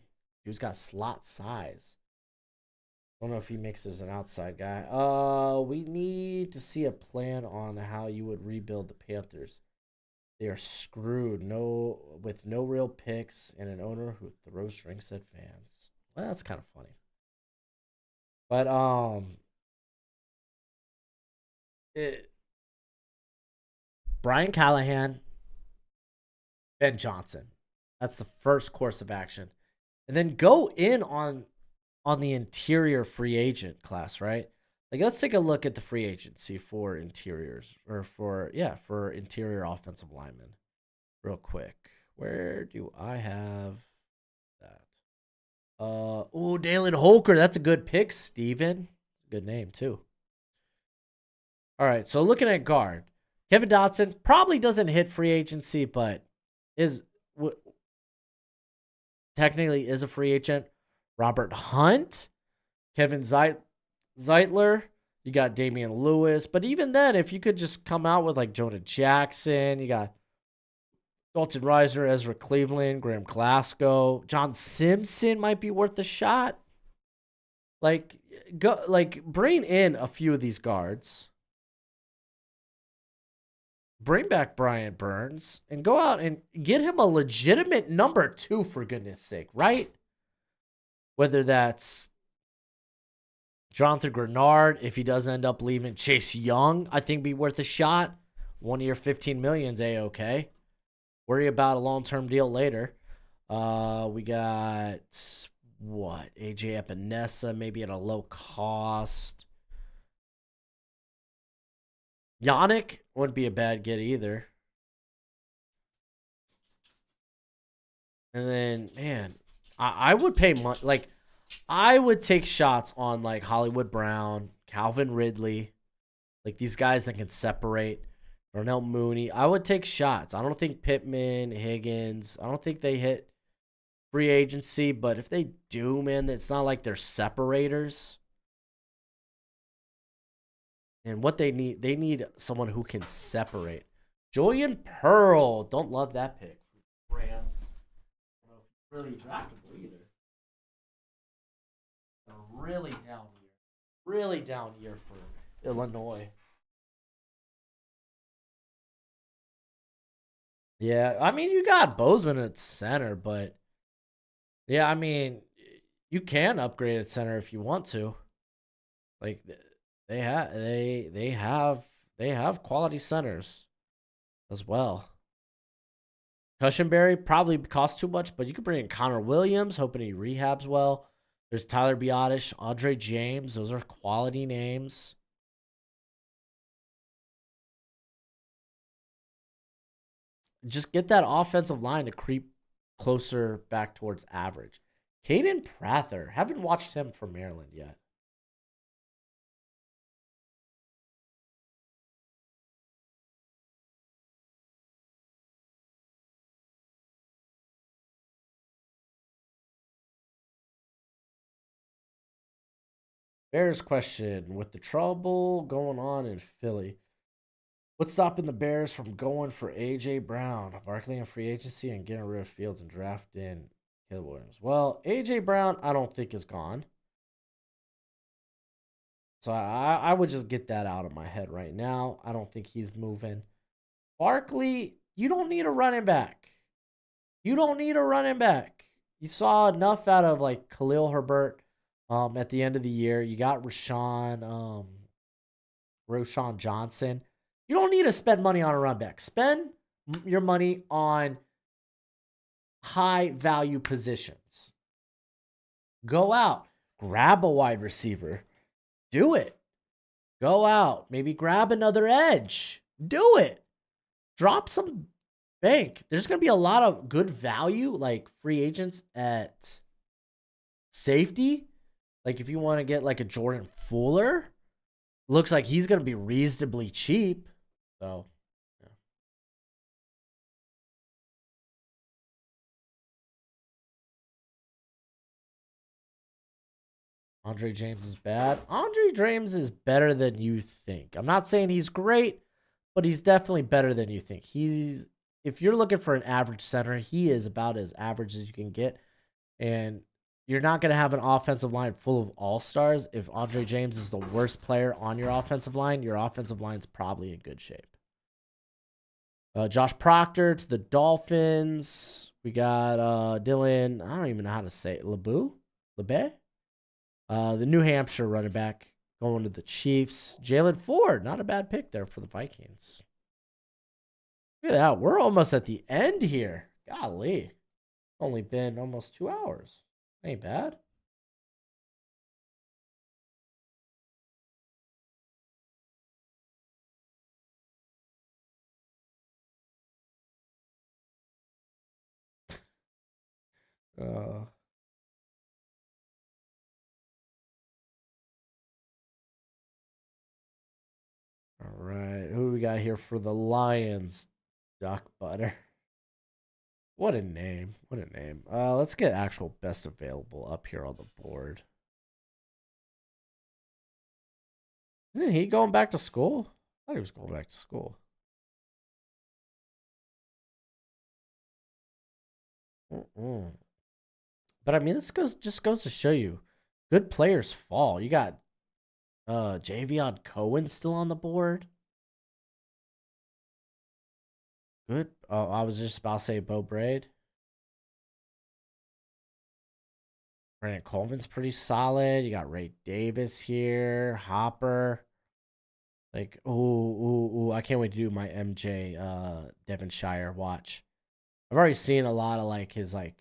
He's got slot size. Don't know if he mixes an outside guy. We need to see a plan on how you would rebuild the Panthers. They are screwed. With no real picks and an owner who throws drinks at fans. Well, that's kind of funny. But Brian Callahan, Ben Johnson. That's the first course of action. And then go in on the interior free agent class, right? Like let's take a look at the free agency for interiors or for interior offensive linemen real quick. Where do I have that? Dalen Holker, that's a good pick, Steven. Good name too. All right, so looking at guard, Kevin Dotson probably doesn't hit free agency, but is technically is a free agent. Robert Hunt, Kevin Zeitler, you got Damian Lewis. But even then, if you could just come out with like Jonah Jackson, you got Dalton Reisner, Ezra Cleveland, Graham Glasgow, John Simpson might be worth a shot. Bring in a few of these guards. Bring back Brian Burns and go out and get him a legitimate number 2 for goodness sake, right? Whether that's Jonathan Grenard, if he does end up leaving, Chase Young, I think be worth a shot. 1 year, $15 million's a-okay. Worry about a long-term deal later. We got AJ Epinesa, maybe at a low cost. Yannick wouldn't be a bad get either. And then, man, I would pay money. Like, I would take shots on like Hollywood Brown, Calvin Ridley, like these guys that can separate. Darnell Mooney. I would take shots. I don't think Pittman, Higgins, I don't think they hit free agency, but if they do, man, it's not like they're separators. And what they need someone who can separate. Julian Pearl. Don't love that pick. Rams. Really draftable either. A really down year. Really down year for Illinois. Yeah, I mean you got Bozeman at center, but yeah, I mean you can upgrade at center if you want to. Like they have quality centers as well. Cushenberry probably costs too much, but you could bring in Connor Williams, hoping he rehabs well. There's Tyler Biotish, Andre James. Those are quality names. Just get that offensive line to creep closer back towards average. Caden Prather. Haven't watched him for Maryland yet. Bears question. With the trouble going on in Philly, what's stopping the Bears from going for A.J. Brown, Barkley in free agency, and getting rid of Fields and drafting Caleb Williams? Well, A.J. Brown, I don't think is gone. So I would just get that out of my head right now. I don't think he's moving. Barkley, you don't need a running back. You don't need a running back. You saw enough out of like Khalil Herbert at the end of the year. You got Roshan Johnson. You don't need to spend money on a run back. Spend your money on high value positions. Go out, grab a wide receiver. Do it. Go out, maybe grab another edge. Do it. Drop some bank. There's going to be a lot of good value, like free agents at safety. Like if you want to get like a Jordan Fuller, looks like he's going to be reasonably cheap. So, yeah. Andre James is bad. Andre James is better than you think. I'm not saying he's great, but he's definitely better than you think. If you're looking for an average center, he is about as average as you can get. And you're not going to have an offensive line full of all-stars. If Andre James is the worst player on your offensive line's probably in good shape. Josh Proctor to the Dolphins. We got Dylan, I don't even know how to say it, LeBay? The New Hampshire running back going to the Chiefs. Jalen Ford, not a bad pick there for the Vikings. Look at that. We're almost at the end here. Golly. Only been almost 2 hours. Ain't bad. All right. Who do we got here for the Lions? Duck Butter. What a name. What a name. Let's get actual best available up here on the board. Isn't he going back to school? I thought he was going back to school. But I mean, this just goes to show you, good players fall. You got Javion Cohen still on the board. Good. Oh, I was just about to say Bo Braid. Brandon Coleman's pretty solid. You got Ray Davis here, Hopper. Like, ooh, I can't wait to do my MJ Devonshire watch. I've already seen a lot of like his like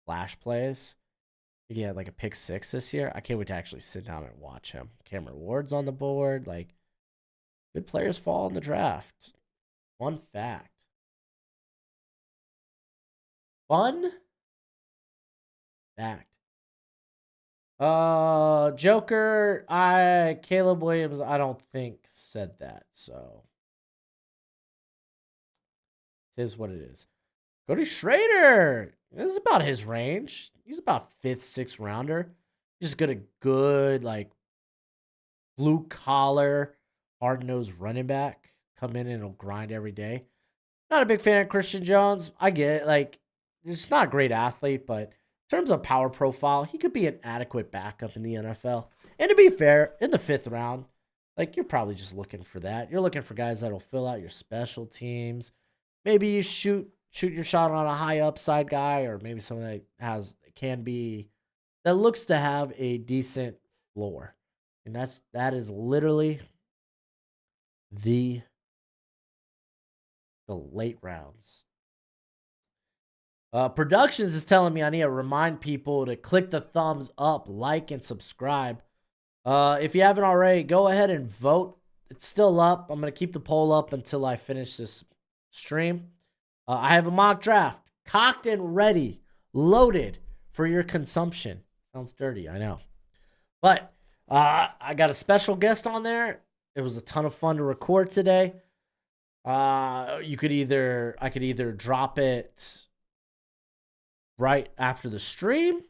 flash plays. He had like a pick six this year. I can't wait to actually sit down and watch him. Cameron Ward's on the board. Like, good players fall in the draft. Fun fact. Fun fact. Joker, Caleb Williams, I don't think said that, so it is what it is. Cody Schrader. This is about his range. He's about 5th, 6th rounder. Just got a good, like, blue collar, hard nosed running back. Come in and he'll grind every day. Not a big fan of Christian Jones. I get it. Like, he's not a great athlete, but in terms of power profile, he could be an adequate backup in the NFL. And to be fair, in the 5th round, like, you're probably just looking for that. You're looking for guys that'll fill out your special teams. Maybe you shoot your shot on a high upside guy, or maybe someone that looks to have a decent floor. And that is literally the late rounds. Productions is telling me I need to remind people to click the thumbs up, like, and subscribe. If you haven't already, go ahead and vote. It's still up. I'm going to keep the poll up until I finish this stream. I have a mock draft, cocked and ready, loaded for your consumption. Sounds dirty, I know. But I got a special guest on there. It was a ton of fun to record today. I could either drop it right after the stream,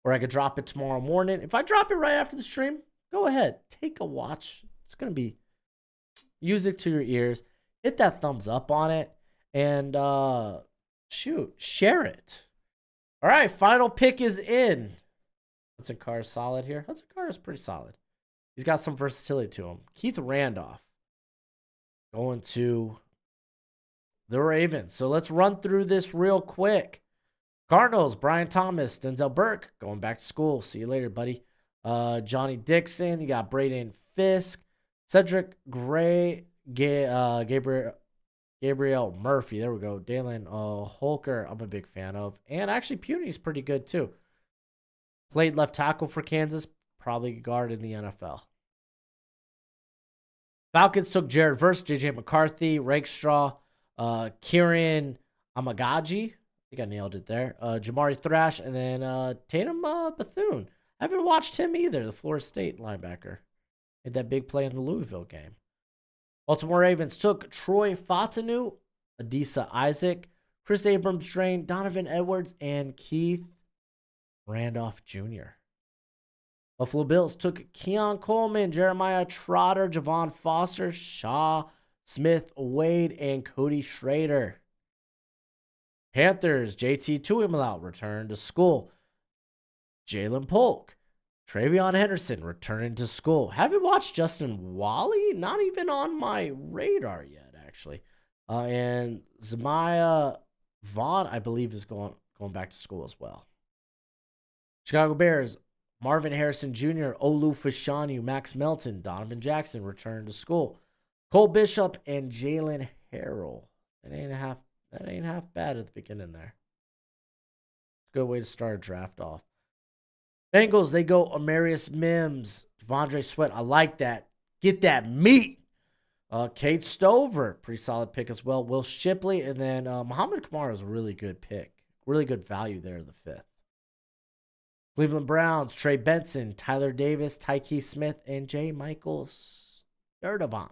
or I could drop it tomorrow morning. If I drop it right after the stream, go ahead, take a watch. It's going to be music to your ears. Hit that thumbs up on it, and share it. All right, final pick is in. Hudson Carr is solid here. Hudson Carr is pretty solid. He's got some versatility to him. Keith Randolph going to the Ravens. So let's run through this real quick. Cardinals, Brian Thomas, Denzel Burke, going back to school. See you later, buddy. Johnny Dixon, you got Braden Fisk, Cedric Gray, Gabriel Murphy. There we go. Dalen Holker, I'm a big fan of. And actually, Puny's pretty good, too. Played left tackle for Kansas, probably guard in the NFL. Falcons took Jared Verse, J.J. McCarthy, Rakestraw, Kieran Amagaji. I think I nailed it there. Jamari Thrash, and then Tatum Bethune. I haven't watched him either, the Florida State linebacker. Had that big play in the Louisville game. Baltimore Ravens took Troy Fatanu, Adisa Isaac, Chris Abrams-Drain, Donovan Edwards, and Keith Randolph Jr. Buffalo Bills took Keon Coleman, Jeremiah Trotter, Javon Foster, Shaw, Smith Wade, and Cody Schrader. Panthers, JT Tuimoloau returned to school. Jalen Polk, Travion Henderson returning to school. Haven't watched Justin Wally, not even on my radar yet, actually. And Zemiah Vaughn, I believe, is going back to school as well. Chicago Bears, Marvin Harrison Jr., Olu Fashanu, Max Melton, Donovan Jackson returned to school. Cole Bishop and Jalen Harrell. That ain't half bad at the beginning there. Good way to start a draft off. Bengals, they go Amarius Mims, Devondre Sweat. I like that. Get that meat. Kate Stover, pretty solid pick as well. Will Shipley, and then Muhammad Kamara is a really good pick. Really good value there in the 5th. Cleveland Browns, Trey Benson, Tyler Davis, Tyke Smith, and J. Michael Sturdivant.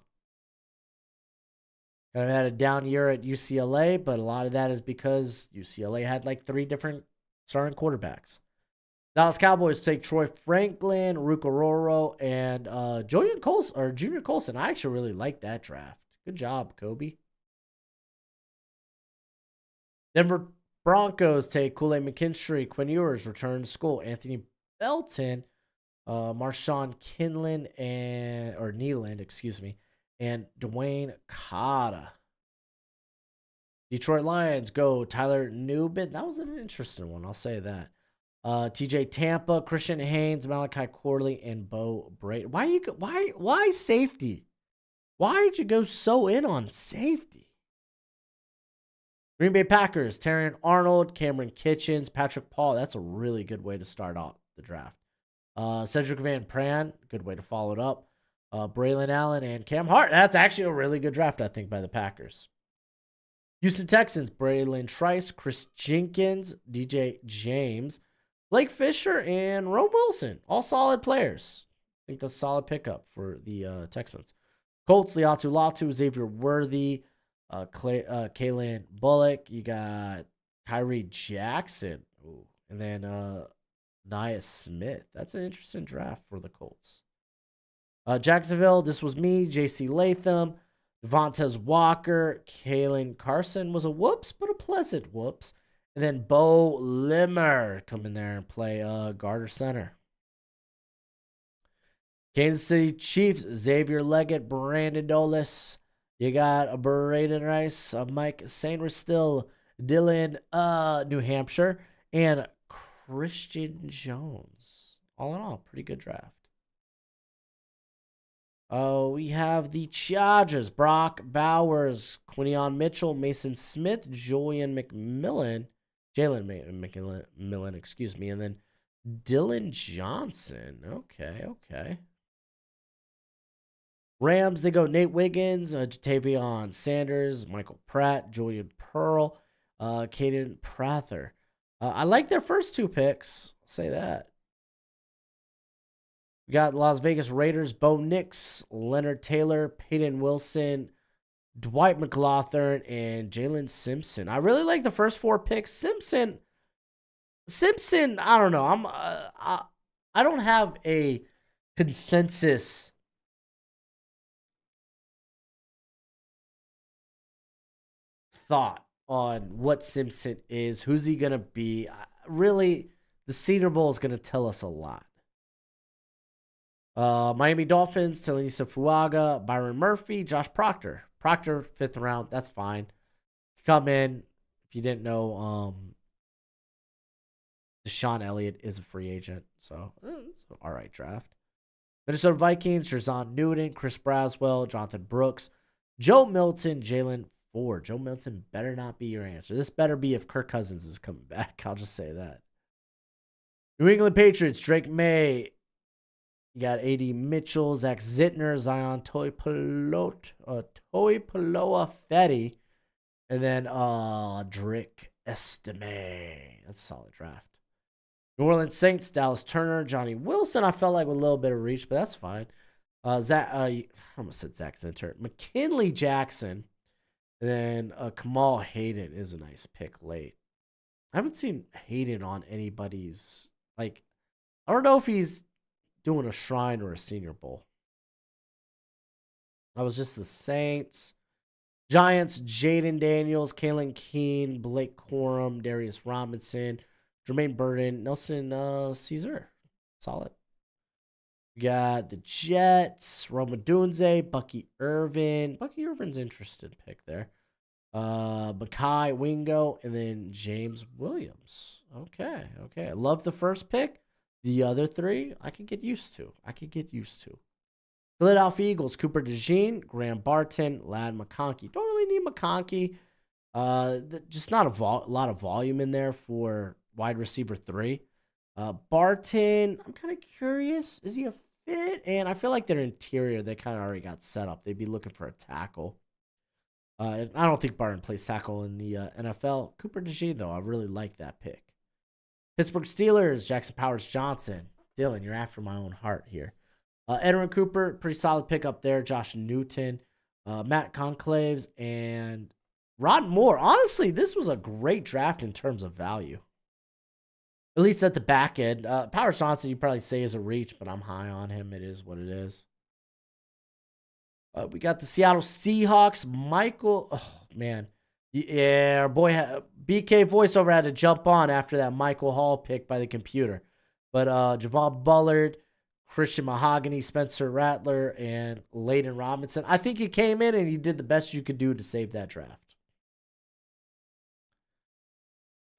Kind of had a down year at UCLA, but a lot of that is because UCLA had like 3 different starting quarterbacks. Dallas Cowboys take Troy Franklin, Rukororo, and Junior Colson. I actually really like that draft. Good job, Kobe. Denver Broncos take Kool-Aid McKinstry, Quinn Ewers return to school, Anthony Belton, Marshawn Kinlan Nealand, and Dwayne Cotta. Detroit Lions go Tyler Newbin. That was an interesting one, I'll say that. TJ Tampa, Christian Haynes, Malachi Corley, and Bo Brayton. Why safety? Why did you go so in on safety? Green Bay Packers, Terrion Arnold, Cameron Kitchens, Patrick Paul. That's a really good way to start off the draft. Cedric Van Pran, good way to follow it up. Braylon Allen and Cam Hart. That's actually a really good draft, I think, by the Packers. Houston Texans, Braylon Trice, Chris Jenkins, DJ James, Blake Fisher, and Rome Wilson. All solid players. I think that's a solid pickup for the Texans. Colts, Liatu Latu, Xavier Worthy, Kalen Bullock. You got Kyrie Jackson. Ooh. And then Nia Smith. That's an interesting draft for the Colts. Jacksonville, this was me, J.C. Latham, Devontae Walker, Kalen Carson was a whoops, but a pleasant whoops. And then Bo Limmer come in there and play guard or center. Kansas City Chiefs, Xavier Leggett, Brandon Dolis. You got Braden Rice, Mike St. Still, Dylan, New Hampshire, and Christian Jones. All in all, pretty good draft. We have the Chargers, Brock Bowers, Quinion Mitchell, Mason Smith, Jalen McMillan, and then Dylan Johnson. Okay. Rams, they go Nate Wiggins, Jatavion Sanders, Michael Pratt, Julian Pearl, Caden Prather. I like their first 2 picks. I'll say that. We got Las Vegas Raiders, Bo Nix, Leonard Taylor, Peyton Wilson, Dwight McLaughlin, and Jalen Simpson. I really like the first 4 picks. Simpson, I don't know. I don't have a consensus thought on what Simpson is. Who's he going to be? Really, the Senior Bowl is going to tell us a lot. Miami Dolphins, Talisa Fuaga, Byron Murphy, Josh Proctor. Proctor, 5th round. That's fine. come in. If you didn't know, Deshaun Elliott is a free agent, so it's an all right draft. Minnesota Vikings, Jerzon Newton, Chris Braswell, Jonathan Brooks, Joe Milton, Jalen Ford. Joe Milton better not be your answer. This better be if Kirk Cousins is coming back. I'll just say that. New England Patriots, Drake May. You got A.D. Mitchell, Zach Zittner, Zion Toipaloa Fetty, and then Drick Estime. That's a solid draft. New Orleans Saints, Dallas Turner, Johnny Wilson. I felt like with a little bit of reach, but that's fine. I almost said Zach Zinter. McKinley Jackson. And then Kamal Hayden is a nice pick late. I haven't seen Hayden on anybody's, like, I don't know if he's doing a Shrine or a Senior Bowl. That was just the Saints. Giants, Jaden Daniels, Kalen Keene, Blake Corum, Darius Robinson, Jermaine Burton, Nelson Caesar. Solid. We got the Jets, Roma Dunze, Bucky Irvin. Bucky Irvin's interesting pick there. Makai Wingo, and then James Williams. Okay. I love the first pick. The other three, I can get used to. Philadelphia Eagles, Cooper DeJean, Graham Barton, Lad McConkey. Don't really need McConkey. Just not a lot of volume in there for wide receiver 3. Barton, I'm kind of curious. Is he a fit? And I feel like their interior, they kind of already got set up. They'd be looking for a tackle. I don't think Barton plays tackle in the NFL. Cooper DeJean, though, I really like that pick. Pittsburgh Steelers, Jackson Powers Johnson. Dylan, you're after my own heart here. Edwin Cooper, pretty solid pick up there. Josh Newton, Matt Conclaves, and Rod Moore. Honestly, this was a great draft in terms of value. At least at the back end. Powers Johnson, you probably say is a reach, but I'm high on him. It is what it is. We got the Seattle Seahawks. Michael, oh, man. Yeah, our boy BK voiceover had to jump on after that Michael Hall pick by the computer. But Javon Bullard, Christian Mahogany, Spencer Rattler, and Layden Robinson. I think you came in and you did the best you could do to save that draft.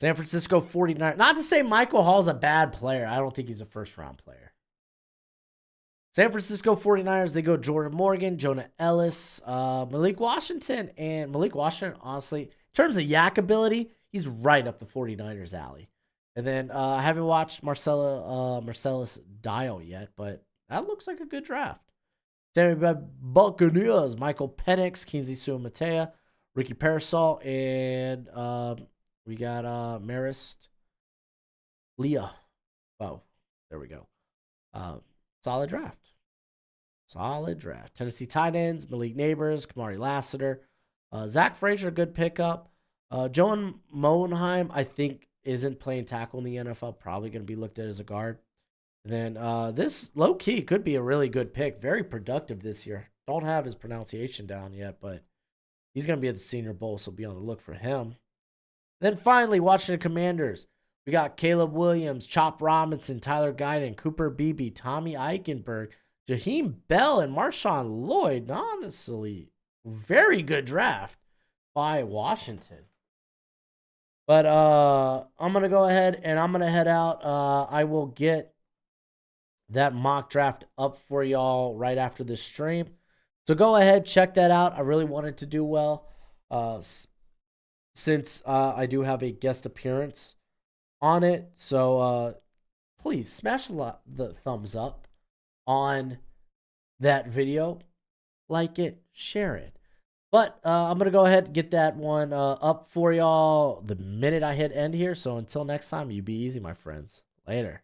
San Francisco 49ers. Not to say Michael Hall's a bad player. I don't think he's a first-round player. San Francisco 49ers, they go Jordan Morgan, Jonah Ellis, Malik Washington. And Malik Washington, honestly, in terms of yak ability, he's right up the 49ers alley. And then I haven't watched Marcellus Dial yet, but that looks like a good draft. Then we got Buccaneers, Michael Penix, Kingsley Suamatea, Ricky Parasol, and we got Marist Leah. Oh, there we go. Solid draft. Tennessee tight ends, Malik Neighbors, Kamari Lassiter. Zach Frazier, good pickup. Joan Moenheim, I think, isn't playing tackle in the NFL. Probably going to be looked at as a guard. And then this low-key could be a really good pick. Very productive this year. Don't have his pronunciation down yet, but he's going to be at the Senior Bowl, so be on the look for him. Then finally, Washington Commanders. We got Caleb Williams, Chop Robinson, Tyler Guyton, Cooper Beebe, Tommy Eichenberg, Jaheim Bell, and Marshawn Lloyd. Honestly, very good draft by Washington. But I'm going to go ahead and I'm going to head out. I will get that mock draft up for y'all right after this stream. So go ahead, check that out. I really wanted to do well since I do have a guest appearance on it. So please smash the thumbs up on that video. Like it, share it. But I'm going to go ahead and get that one up for y'all the minute I hit end here. So until next time, you be easy, my friends. Later.